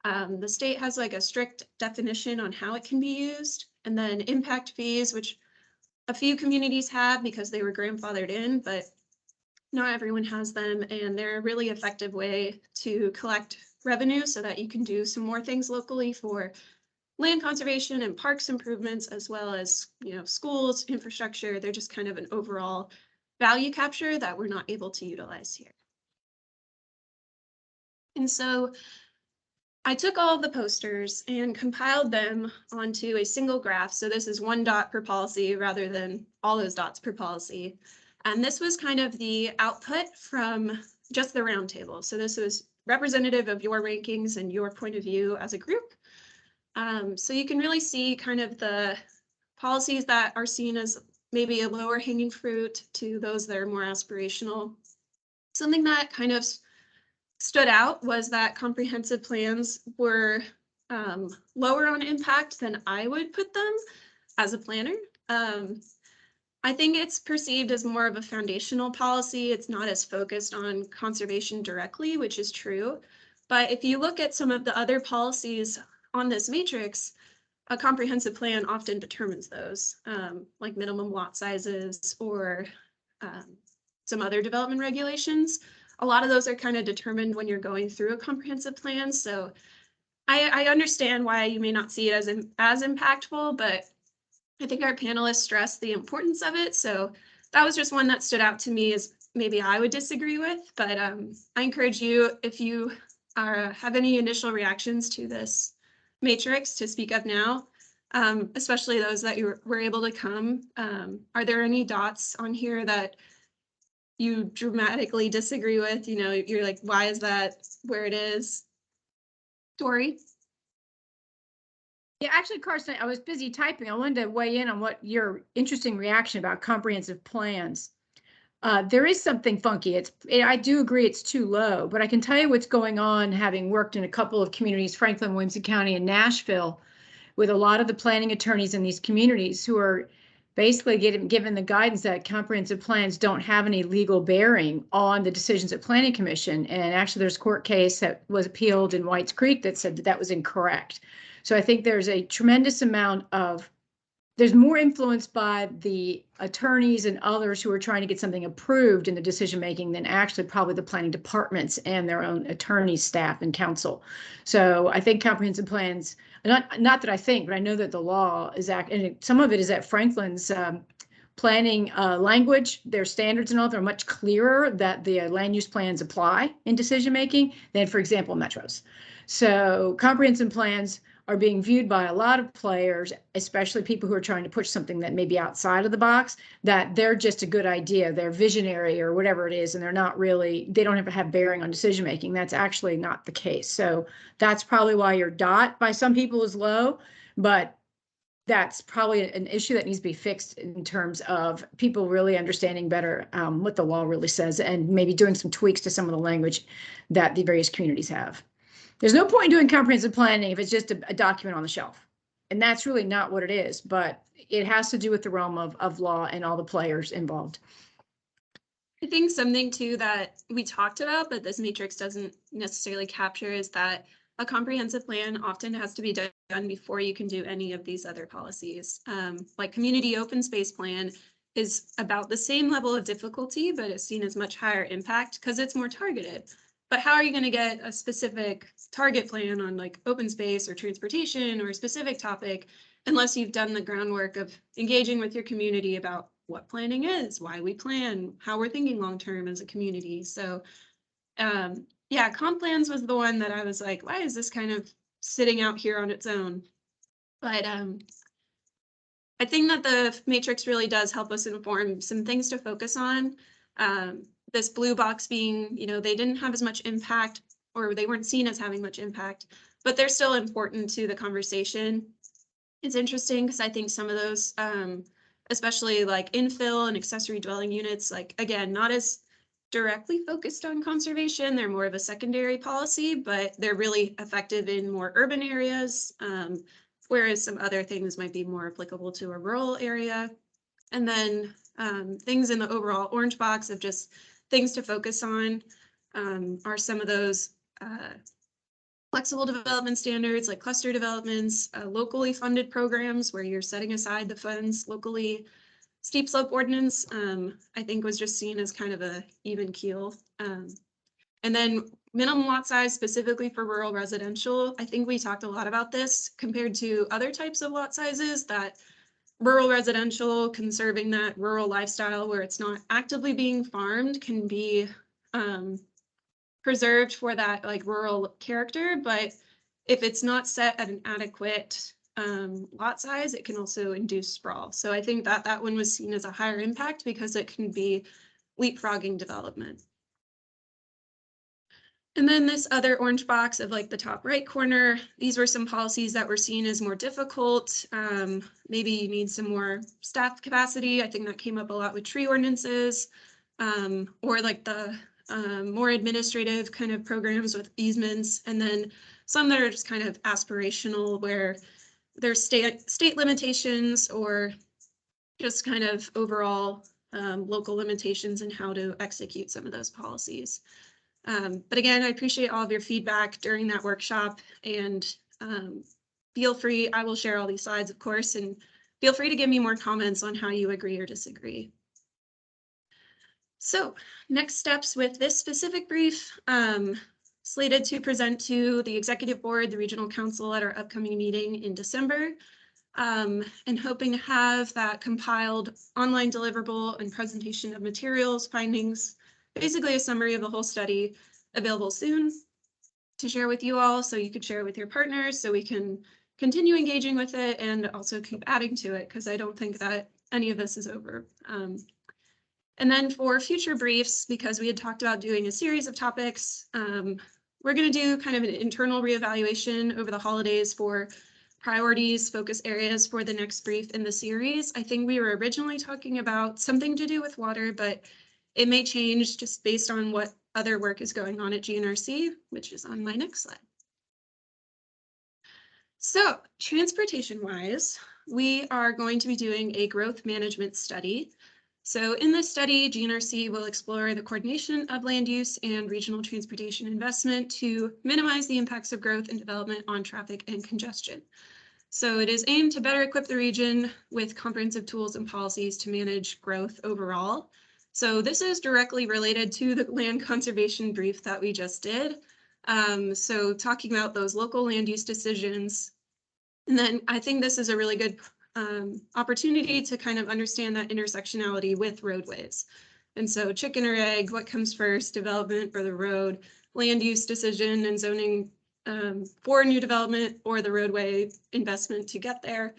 The state has like a strict definition on how it can be used. And then impact fees, which a few communities have because they were grandfathered in, but not everyone has them. And they're a really effective way to collect revenue so that you can do some more things locally for land conservation and parks improvements, as well as, you know, schools, infrastructure. They're just kind of an overall value capture that we're not able to utilize here. And so I took all of the posters and compiled them onto a single graph. So this is one dot per policy rather than all those dots per policy. And this was kind of the output from just the roundtable. So this was representative of your rankings and your point of view as a group. So you can really see kind of the policies that are seen as maybe a lower hanging fruit to those that are more aspirational. Something that kind of stood out was that comprehensive plans were lower on impact than I would put them as a planner. I think it's perceived as more of a foundational policy. It's not as focused on conservation directly, which is true. But if you look at some of the other policies on this matrix, a comprehensive plan often determines those, like minimum lot sizes or some other development regulations. A lot of those are kind of determined when you're going through a comprehensive plan. So I understand why you may not see it as impactful, but I think our panelists stressed the importance of it. So that was just one that stood out to me as maybe I would disagree with, but I encourage you, if you have any initial reactions to this matrix, to speak up now, especially those that you were able to come. Are there any dots on here that you dramatically disagree with? You know, you're like, why is that where it is? Dory? Yeah, actually, Carson, I was busy typing. I wanted to weigh in on what your interesting reaction about comprehensive plans. There is something funky. I do agree it's too low, but I can tell you what's going on, having worked in a couple of communities, Franklin, Williamson County, and Nashville, with a lot of the planning attorneys in these communities who are basically given the guidance that comprehensive plans don't have any legal bearing on the decisions of Planning Commission. And actually, there's a court case that was appealed in Whites Creek that said that that was incorrect. So I think there's a tremendous amount of, there's more influence by the attorneys and others who are trying to get something approved in the decision making than actually probably the planning departments and their own attorneys, staff, and counsel. So I think comprehensive plans, not that I think, but I know that the law is and some of it is at Franklin's planning language. Their standards and all, they're much clearer that the land use plans apply in decision making than, for example, metros. So comprehensive plans are being viewed by a lot of players, especially people who are trying to push something that may be outside of the box, that they're just a good idea, they're visionary or whatever it is, and they're not really, they don't have bearing on decision making. That's actually not the case. So that's probably why your dot by some people is low, but that's probably an issue that needs to be fixed in terms of people really understanding better what the law really says and maybe doing some tweaks to some of the language that the various communities have. There's no point in doing comprehensive planning if it's just a document on the shelf. And that's really not what it is, but it has to do with the realm of law and all the players involved. I think something too that we talked about, but this matrix doesn't necessarily capture, is that a comprehensive plan often has to be done before you can do any of these other policies. Like community open space plan is about the same level of difficulty, but it's seen as much higher impact because it's more targeted. But how are you going to get a specific target plan on like open space or transportation or a specific topic unless you've done the groundwork of engaging with your community about what planning is, why we plan, how we're thinking long-term as a community. So yeah, comp plans was the one that I was like, why is this kind of sitting out here on its own? But I think that the matrix really does help us inform some things to focus on. This blue box being, you know, they didn't have as much impact, or they weren't seen as having much impact, but they're still important to the conversation. It's interesting because I think some of those, especially like infill and accessory dwelling units, like, again, not as directly focused on conservation. They're more of a secondary policy, but they're really effective in more urban areas, whereas some other things might be more applicable to a rural area. And then things in the overall orange box of just things to focus on are some of those flexible development standards like cluster developments, locally funded programs where you're setting aside the funds locally. Steep slope ordinance, I think was just seen as kind of a even keel. And then minimum lot size specifically for rural residential. I think we talked a lot about this compared to other types of lot sizes, that rural residential, conserving that rural lifestyle where it's not actively being farmed, can be preserved for that like rural character. But if it's not set at an adequate lot size, it can also induce sprawl. So I think that that one was seen as a higher impact because it can be leapfrogging development. And then this other orange box of like the top right corner, these were some policies that were seen as more difficult. Maybe you need some more staff capacity. I think that came up a lot with tree ordinances, or like the more administrative kind of programs with easements. And then some that are just kind of aspirational where there's state limitations or just kind of overall local limitations in how to execute some of those policies. But again, I appreciate all of your feedback during that workshop, and feel free, I will share all these slides, of course, and feel free to give me more comments on how you agree or disagree. So next steps with this specific brief, slated to present to the Executive Board, the Regional Council at our upcoming meeting in December, and hoping to have that compiled online deliverable and presentation of materials, findings, basically a summary of the whole study available soon to share with you all, so you could share it with your partners so we can continue engaging with it and also keep adding to it, because I don't think that any of this is over. And then for future briefs, because we had talked about doing a series of topics, we're going to do kind of an internal reevaluation over the holidays for priorities, focus areas for the next brief in the series. I think we were originally talking about something to do with water, but it may change just based on what other work is going on at GNRC, which is on my next slide. So transportation-wise, we are going to be doing a growth management study. So in this study, GNRC will explore the coordination of land use and regional transportation investment to minimize the impacts of growth and development on traffic and congestion. So it is aimed to better equip the region with comprehensive tools and policies to manage growth overall. So this is directly related to the land conservation brief that we just did. So talking about those local land use decisions. And then I think this is a really good opportunity to kind of understand that intersectionality with roadways. And so chicken or egg, what comes first, development or the road, land use decision and zoning for new development or the roadway investment to get there.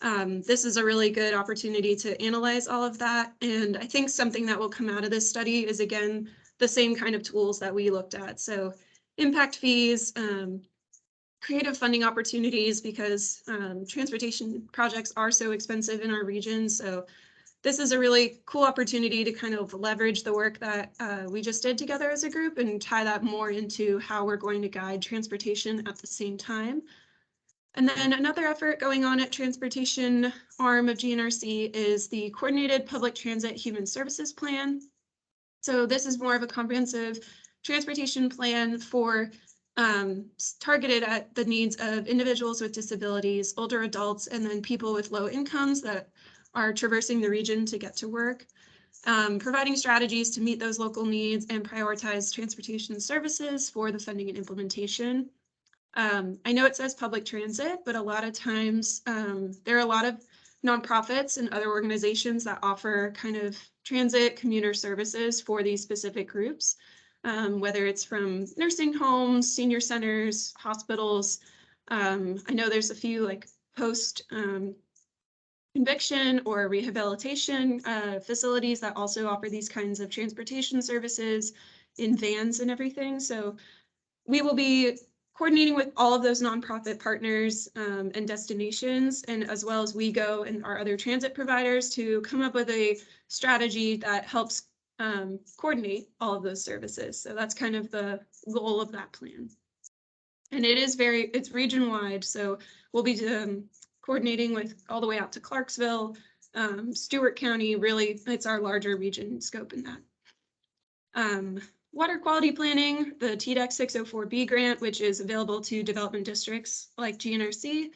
This is a really good opportunity to analyze all of that. And I think something that will come out of this study is, again, the same kind of tools that we looked at. So impact fees, creative funding opportunities, because transportation projects are so expensive in our region. So this is a really cool opportunity to kind of leverage the work that we just did together as a group and tie that more into how we're going to guide transportation at the same time. And then another effort going on at transportation arm of GNRC is the Coordinated Public Transit Human Services Plan. So this is more of a comprehensive transportation plan for targeted at the needs of individuals with disabilities, older adults, and then people with low incomes that are traversing the region to get to work, providing strategies to meet those local needs and prioritize transportation services for the funding and implementation. I know it says public transit, but a lot of times there are a lot of nonprofits and other organizations that offer kind of transit commuter services for these specific groups, whether it's from nursing homes, senior centers, hospitals. I know there's a few like post conviction or rehabilitation facilities that also offer these kinds of transportation services in vans and everything. So we will be coordinating with all of those nonprofit partners and destinations, and as well as WeGo and our other transit providers, to come up with a strategy that helps coordinate all of those services. So that's kind of the goal of that plan. And it's region wide. So we'll be coordinating with all the way out to Clarksville, Stewart County, really, it's our larger region scope in that. Water quality planning, the TDEC 604B grant, which is available to development districts like GNRC.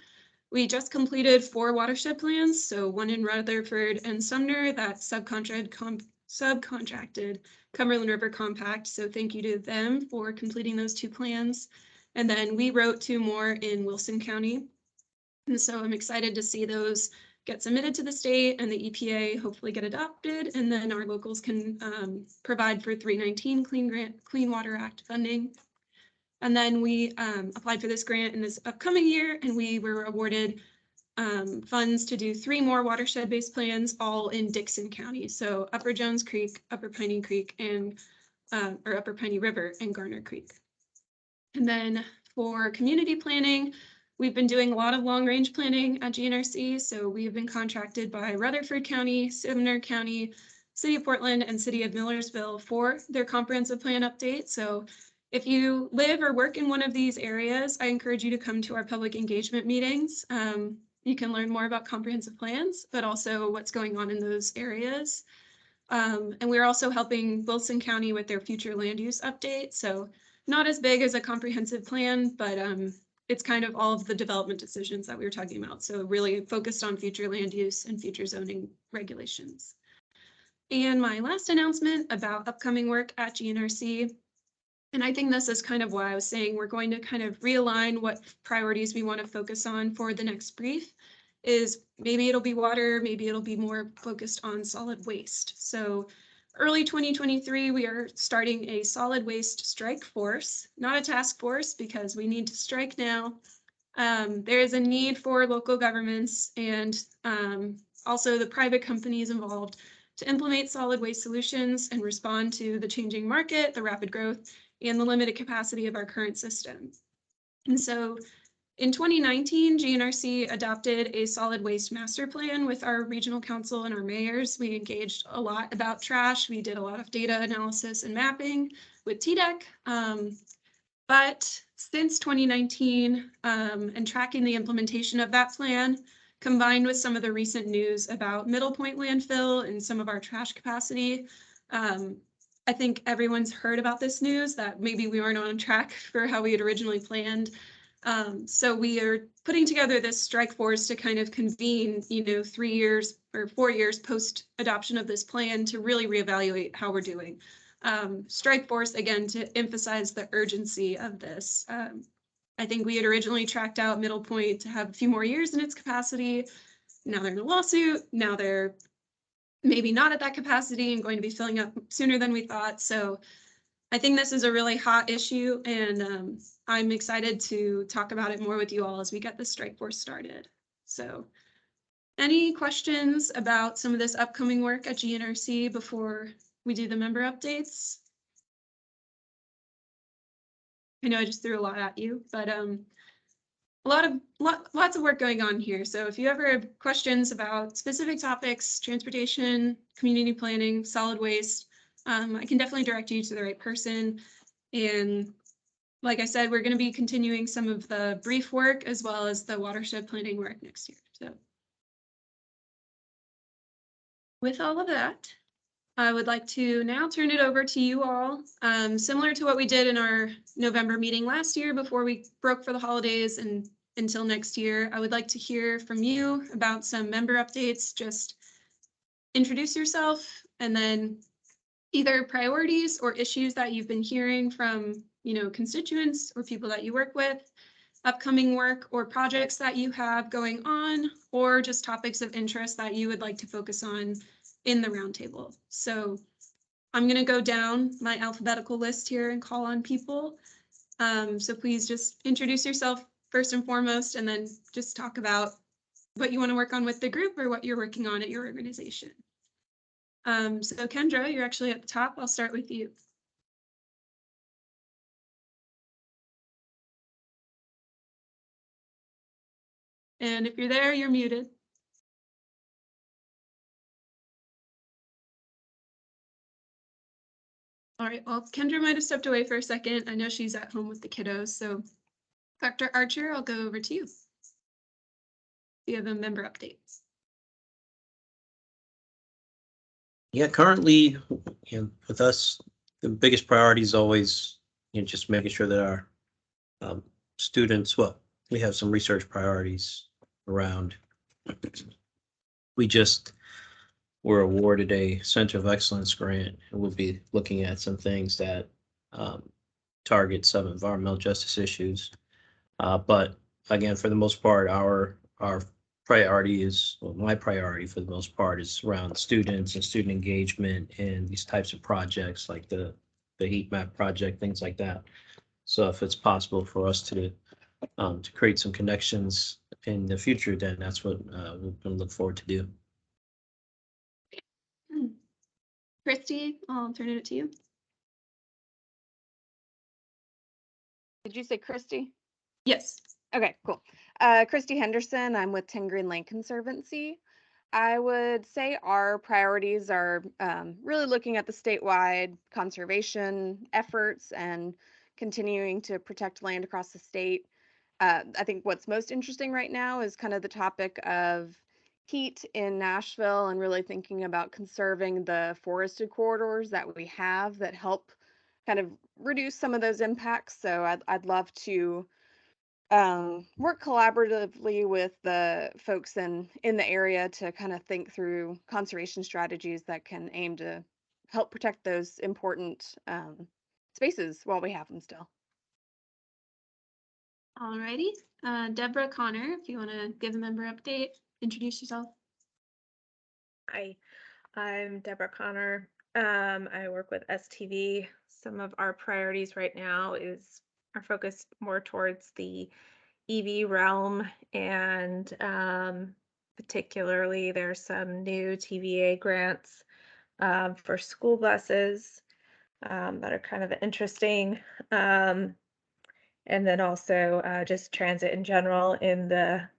We just completed 4 watershed plans, so one in Rutherford and Sumner that subcontracted Cumberland River Compact. So thank you to them for completing those 2 plans. And then we wrote 2 more in Wilson County. And so I'm excited to see those get submitted to the state and the EPA hopefully get adopted. And then our locals can provide for 319 Clean Water Act funding. And then we applied for this grant in this upcoming year, and we were awarded funds to do 3 more watershed-based plans, all in Dixon County. So Upper Jones Creek, Upper Piney Creek, and or Upper Piney River and Garner Creek. And then for community planning, we've been doing a lot of long-range planning at GNRC. So we've been contracted by Rutherford County, Sumner County, City of Portland, and City of Millersville for their comprehensive plan update. So if you live or work in one of these areas, I encourage you to come to our public engagement meetings. You can learn more about comprehensive plans, but also what's going on in those areas. And we're also helping Wilson County with their future land use update. So not as big as a comprehensive plan, but it's kind of all of the development decisions that we were talking about. So really focused on future land use and future zoning regulations. And my last announcement about upcoming work at GNRC. And I think this is kind of why I was saying we're going to kind of realign what priorities we want to focus on for the next brief. Is maybe it'll be water, maybe it'll be more focused on solid waste. So early 2023, we are starting a solid waste strike force, not a task force, because we need to strike now. There is a need for local governments and also the private companies involved to implement solid waste solutions and respond to the changing market, the rapid growth, and the limited capacity of our current system. And so in 2019, GNRC adopted a solid waste master plan with our regional council and our mayors. We engaged a lot about trash. We did a lot of data analysis and mapping with TDEC. But since 2019 and tracking the implementation of that plan, combined with some of the recent news about Middle Point landfill and some of our trash capacity, I think everyone's heard about this news that maybe we weren't on track for how we had originally planned. So we are putting together this strike force to kind of convene, 3 years or 4 years post adoption of this plan to really reevaluate how we're doing. Strike force, again, to emphasize the urgency of this. I think we had originally tracked out Middle Point to have a few more years in its capacity. Now they're in a lawsuit. Now they're maybe not at that capacity and going to be filling up sooner than we thought. So I think this is a really hot issue, and I'm excited to talk about it more with you all as we get the strike force started. So any questions about some of this upcoming work at GNRC before we do the member updates? I know I just threw a lot at you, but lots of work going on here. So if you ever have questions about specific topics, transportation, community planning, solid waste, I can definitely direct you to the right person. And like I said, we're going to be continuing some of the brief work as well as the watershed planning work next year. So with all of that, I would like to now turn it over to you all. Similar to what we did in our November meeting last year before we broke for the holidays and until next year, I would like to hear from you about some member updates. Just introduce yourself and then either priorities or issues that you've been hearing from, constituents or people that you work with, upcoming work or projects that you have going on, or just topics of interest that you would like to focus on in the roundtable. So I'm going to go down my alphabetical list here and call on people. So please just introduce yourself first and foremost, and then just talk about what you want to work on with the group or what you're working on at your organization. So Kendra, you're actually at the top. I'll start with you. And if you're there, you're muted. All right, well, Kendra might have stepped away for a second. I know she's at home with the kiddos. So Dr. Archer, I'll go over to you. You have a member update. Yeah, currently, with us, the biggest priority is always, just making sure that our students, well, we have some research priorities around. We just were awarded a Center of Excellence grant, and we'll be looking at some things that target some environmental justice issues. But again, for the most part, our priority is, well, my priority for the most part is around students and student engagement and these types of projects like the heat map project, things like that. So if it's possible for us to create some connections in the future, then that's what we're going to look forward to do. Christy, I'll turn it to you. Did you say Christy? Yes. Okay, cool. Christy Henderson, I'm with 10 Green Lane Conservancy. I would say our priorities are really looking at the statewide conservation efforts and continuing to protect land across the state. I think what's most interesting right now is kind of the topic of heat in Nashville and really thinking about conserving the forested corridors that we have that help kind of reduce some of those impacts. So I'd love to work collaboratively with the folks in the area to kind of think through conservation strategies that can aim to help protect those important spaces while we have them still. Alrighty. Deborah Connor, if you want to give a member update, introduce yourself. Hi, I'm Deborah Connor. I work with STV. Some of our priorities right now are focused more towards the EV realm, and particularly there's some new TVA grants for school buses that are kind of interesting. And then also just transit in general in the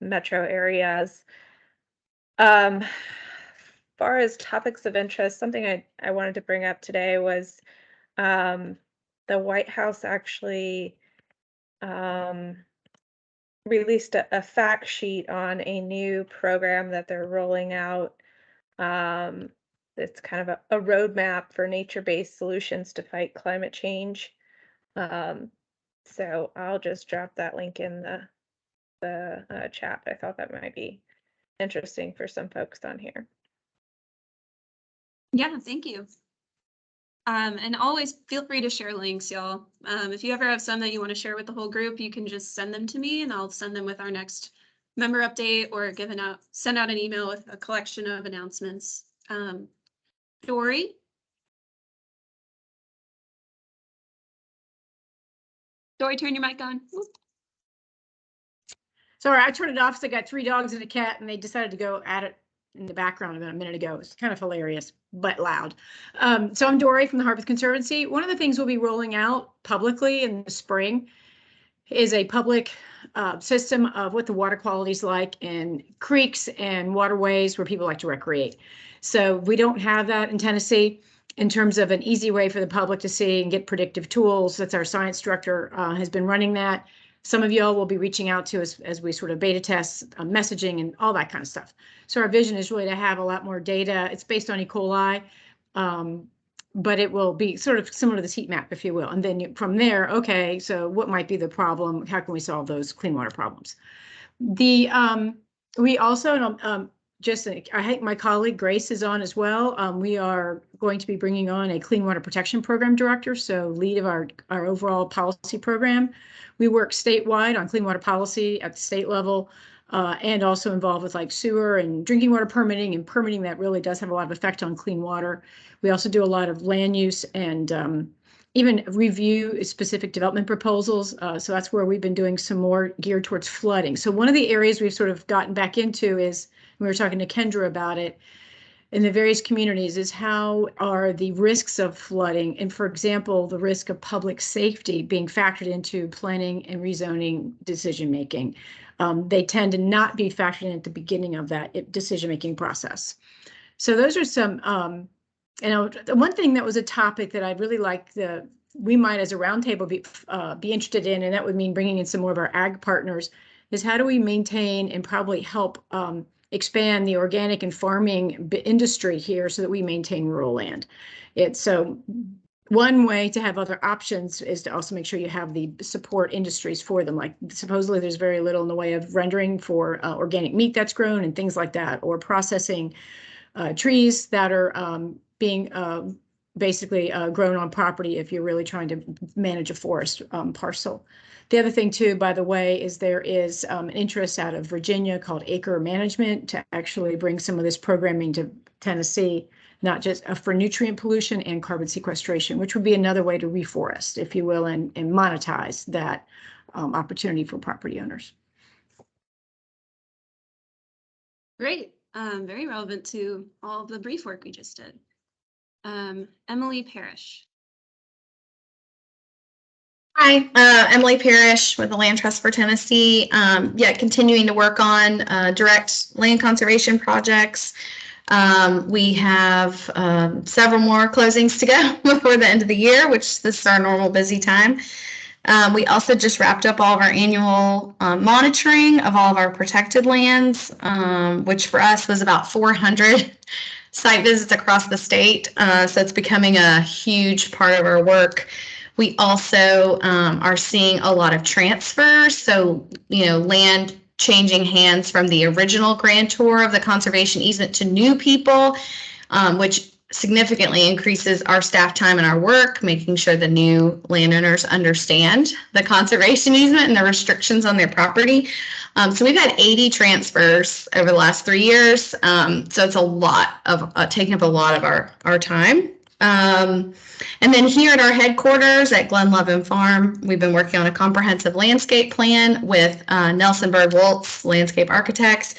metro areas. Far as topics of interest, something I wanted to bring up today was the White House actually released a fact sheet on a new program that they're rolling out. It's kind of a roadmap for nature-based solutions to fight climate change. So I'll just drop that link in the chat. I thought that might be interesting for some folks on here. Yeah, thank you. And always feel free to share links, y'all. If you ever have some that you want to share with the whole group, you can just send them to me and I'll send them with our next member update or send out an email with a collection of announcements. Dory? Dory, turn your mic on. Whoop. Sorry, I turned it off. So I got 3 dogs and a cat, and they decided to go at it in the background about a minute ago. It's kind of hilarious, but loud. So I'm Dory from the Harpeth Conservancy. One of the things we'll be rolling out publicly in the spring is a public system of what the water quality is like in creeks and waterways where people like to recreate. So we don't have that in Tennessee in terms of an easy way for the public to see and get predictive tools. That's our science director has been running that. Some of y'all will be reaching out to us as we sort of beta test messaging and all that kind of stuff. So our vision is really to have a lot more data. It's based on E. coli, but it will be sort of similar to this heat map, if you will. And then from there, okay, so what might be the problem? How can we solve those clean water problems? We also, I think my colleague Grace is on as well. We are going to be bringing on a Clean Water Protection Program director, so lead of our overall policy program. We work statewide on clean water policy at the state level, and also involved with like sewer and drinking water permitting and permitting that really does have a lot of effect on clean water. We also do a lot of land use and even review specific development proposals. So that's where we've been doing some more geared towards flooding. So one of the areas we've sort of gotten back into is, we were talking to Kendra about it, in the various communities, is how are the risks of flooding, and for example, the risk of public safety being factored into planning and rezoning decision-making. They tend to not be factored in at the beginning of that decision-making process. So those are some, one thing that was a topic that I'd really like we might as a roundtable be interested in, and that would mean bringing in some more of our ag partners, is how do we maintain and probably help expand the organic and farming industry here so that we maintain rural land. It's so one way to have other options is to also make sure you have the support industries for them. Like supposedly there's very little in the way of rendering for organic meat that's grown and things like that, or processing trees that are being basically grown on property if you're really trying to manage a forest parcel. The other thing too, by the way, is there is an interest out of Virginia called Acre Management to actually bring some of this programming to Tennessee, not just for nutrient pollution and carbon sequestration, which would be another way to reforest, if you will, and monetize that opportunity for property owners. Great. Very relevant to all of the brief work we just did. Emily Parrish. Hi, Emily Parrish with the Land Trust for Tennessee. Yeah, continuing to work on direct land conservation projects. We have several more closings to go before the end of the year, which this is our normal busy time. We also just wrapped up all of our annual monitoring of all of our protected lands, which for us was about 400 site visits across the state. So it's becoming a huge part of our work. We also are seeing a lot of transfers. So, land changing hands from the original grantor of the conservation easement to new people, which significantly increases our staff time and our work, making sure the new landowners understand the conservation easement and the restrictions on their property. So we've had 80 transfers over the last 3 years. So it's a lot of taking up a lot of our time. And then here at our headquarters at Glen Lovin Farm, we've been working on a comprehensive landscape plan with Nelson Bird Woltz Landscape Architects.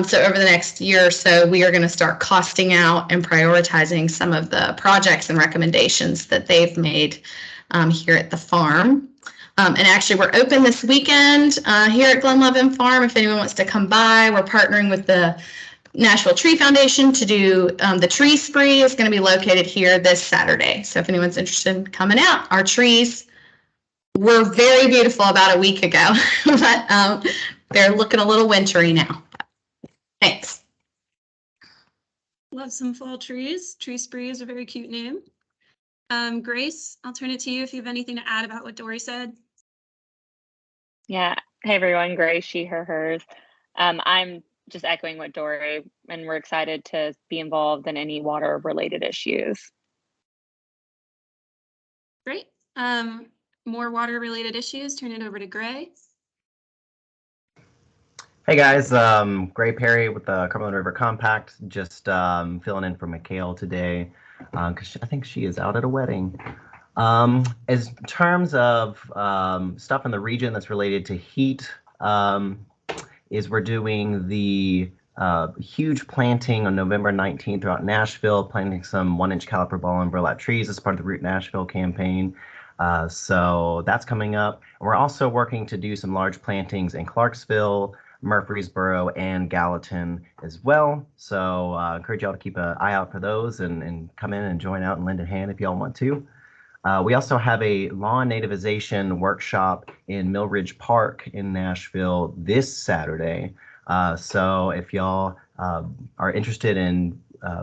So over the next year or so, we are going to start costing out and prioritizing some of the projects and recommendations that they've made here at the farm. And actually, we're open this weekend here at Glen Lovin Farm. If anyone wants to come by, we're partnering with the Nashville Tree Foundation to do the tree spree. Is going to be located here this Saturday. So if anyone's interested in coming out, our trees were very beautiful about a week ago, but they're looking a little wintry now. Thanks. Love some fall trees. Tree spree is a very cute name. Grace, I'll turn it to you if you have anything to add about what Dory said. Yeah. Hey, everyone. Grace, she, her, hers. I'm just echoing what Dory, and we're excited to be involved in any water-related issues. Great. More water-related issues. Turn it over to Gray. Hey guys, Gray Perry with the Cumberland River Compact, just filling in for Mikhail today because I think she is out at a wedding. As terms of stuff in the region that's related to heat, is we're doing the huge planting on November 19th throughout Nashville, planting some 1-inch caliper ball and burlap trees as part of the Root Nashville campaign. So that's coming up. And we're also working to do some large plantings in Clarksville, Murfreesboro, and Gallatin as well. So I encourage y'all to keep an eye out for those and come in and join out and lend a hand if y'all want to. We also have a lawn nativization workshop in Mill Ridge Park in Nashville this Saturday. So if y'all are interested in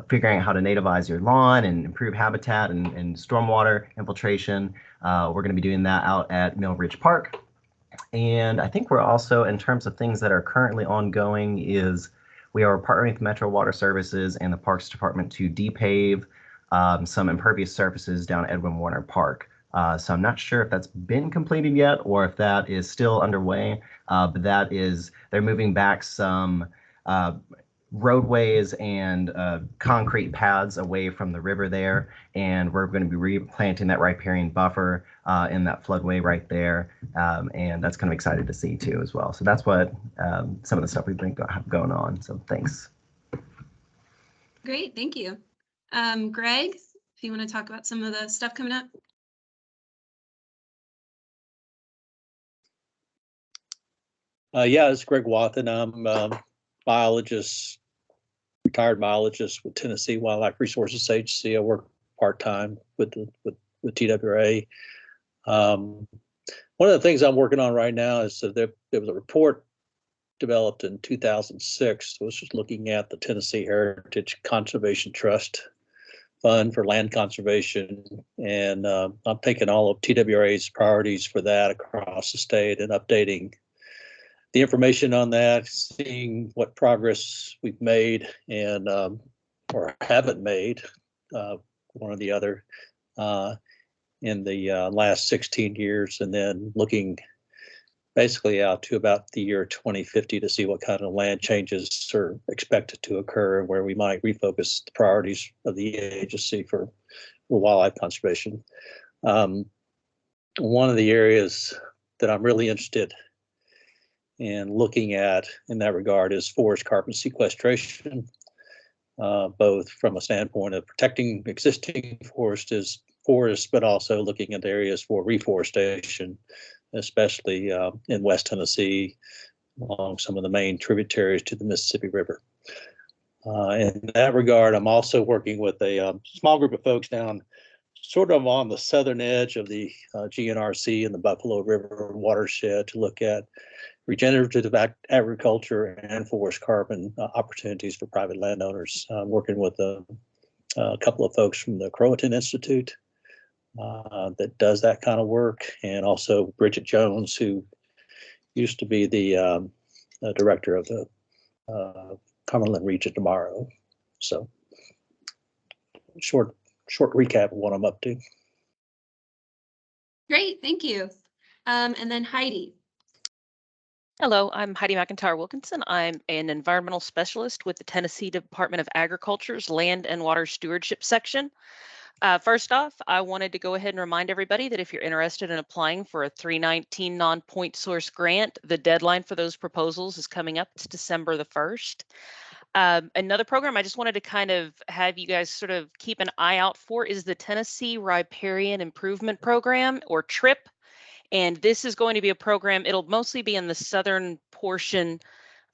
figuring out how to nativize your lawn and improve habitat and stormwater infiltration, we're going to be doing that out at Mill Ridge Park. And I think we're also, in terms of things that are currently ongoing, is we are partnering with Metro Water Services and the Parks Department to depave some impervious surfaces down Edwin Warner Park. So I'm not sure if that's been completed yet or if that is still underway, but that is, they're moving back some roadways and concrete paths away from the river there, and we're going to be replanting that riparian buffer in that floodway right there, and that's kind of excited to see too as well. So that's what some of the stuff we've been going on. So thanks. Great, thank you. Greg, if you want to talk about some of the stuff coming up. Yeah, it's Greg Wathen. I'm biologist, retired biologist with Tennessee Wildlife Resources Agency. I work part-time with TWRA. One of the things I'm working on right now is that there was a report developed in 2006 was just looking at the Tennessee Heritage Conservation Trust Fund for land conservation. And I'm taking all of TWRA's priorities for that across the state and updating the information on that, seeing what progress we've made and or haven't made, one or the other, in the last 16 years, and then looking basically out to about the year 2050 to see what kind of land changes are expected to occur and where we might refocus the priorities of the agency for wildlife conservation. One of the areas that I'm really interested in looking at in that regard is forest carbon sequestration, both from a standpoint of protecting existing forests, but also looking at areas for reforestation, especially in West Tennessee, along some of the main tributaries to the Mississippi River. In that regard, I'm also working with a small group of folks down sort of on the southern edge of the GNRC and the Buffalo River watershed to look at regenerative agriculture and forest carbon opportunities for private landowners. I'm working with a couple of folks from the Croatan Institute that does that kind of work, and also Bridget Jones, who used to be the director of the Cumberland Region tomorrow. So short recap of what I'm up to. Great, thank you. And then Heidi. Hello, I'm Heidi McIntyre Wilkinson. I'm an environmental specialist with the Tennessee Department of Agriculture's Land and Water Stewardship section. First off, I wanted to go ahead and remind everybody that if you're interested in applying for a 319 non-point source grant, the deadline for those proposals is coming up. It's December the 1st. Another program I just wanted to kind of have you guys sort of keep an eye out for is the Tennessee Riparian Improvement Program, or TRIP. And this is going to be a program, it'll mostly be in the southern portion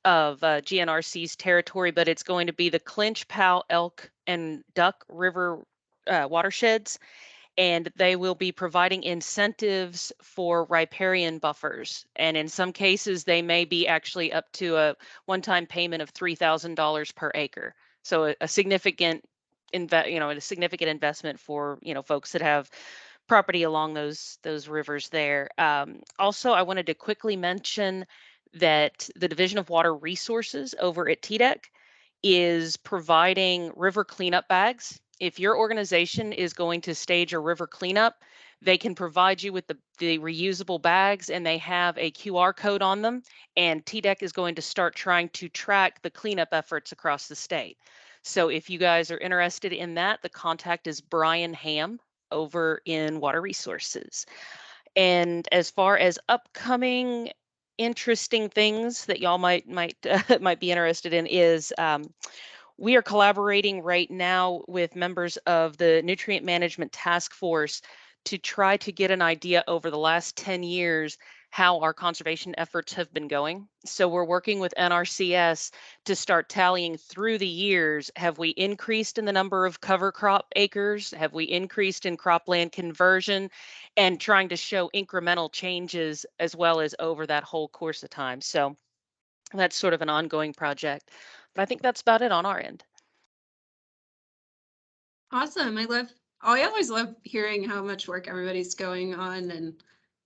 of GNRC's territory, but it's going to be the Clinch, Powell, Elk, and Duck River watersheds. And they will be providing incentives for riparian buffers. And in some cases, they may be actually up to a one-time payment of $3,000 per acre. So a significant investment for folks that have property along those rivers there. Also, I wanted to quickly mention that the Division of Water Resources over at TDEC is providing river cleanup bags. If your organization is going to stage a river cleanup, they can provide you with the reusable bags, and they have a QR code on them. And TDEC is going to start trying to track the cleanup efforts across the state. So if you guys are interested in that, the contact is Brian Ham over in Water Resources. And as far as upcoming interesting things that y'all might be interested in is we are collaborating right now with members of the Nutrient Management Task Force to try to get an idea over the last 10 years how our conservation efforts have been going. So we're working with NRCS to start tallying through the years. Have we increased in the number of cover crop acres? Have we increased in cropland conversion? And trying to show incremental changes as well as over that whole course of time. So that's sort of an ongoing project. But I think that's about it on our end. Awesome. I always love hearing how much work everybody's going on and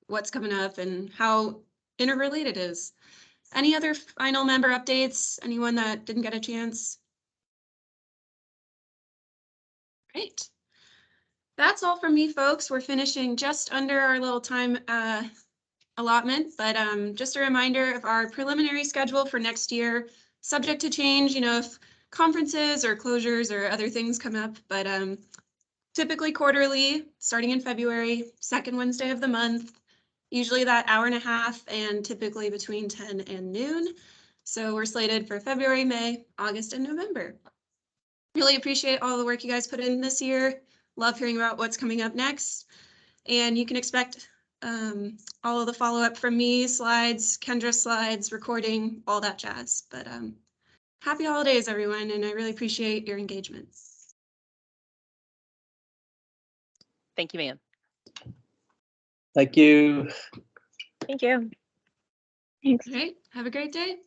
what's coming up and how interrelated it is. Any other final member updates? Anyone that didn't get a chance? Great. That's all from me, folks. We're finishing just under our little time allotment, but just a reminder of our preliminary schedule for next year, subject to change, if conferences or closures or other things come up, but typically quarterly, starting in February, second Wednesday of the month, usually that hour and a half, and typically between 10 and noon. So we're slated for February, May, August, and November. Really appreciate all the work you guys put in this year. Love hearing about what's coming up next. And you can expect all of the follow-up from me, slides, Kendra slides, recording, all that jazz. But happy holidays, everyone, and I really appreciate your engagement. Thank you, ma'am. Thank you. Thank you. All right, have a great day.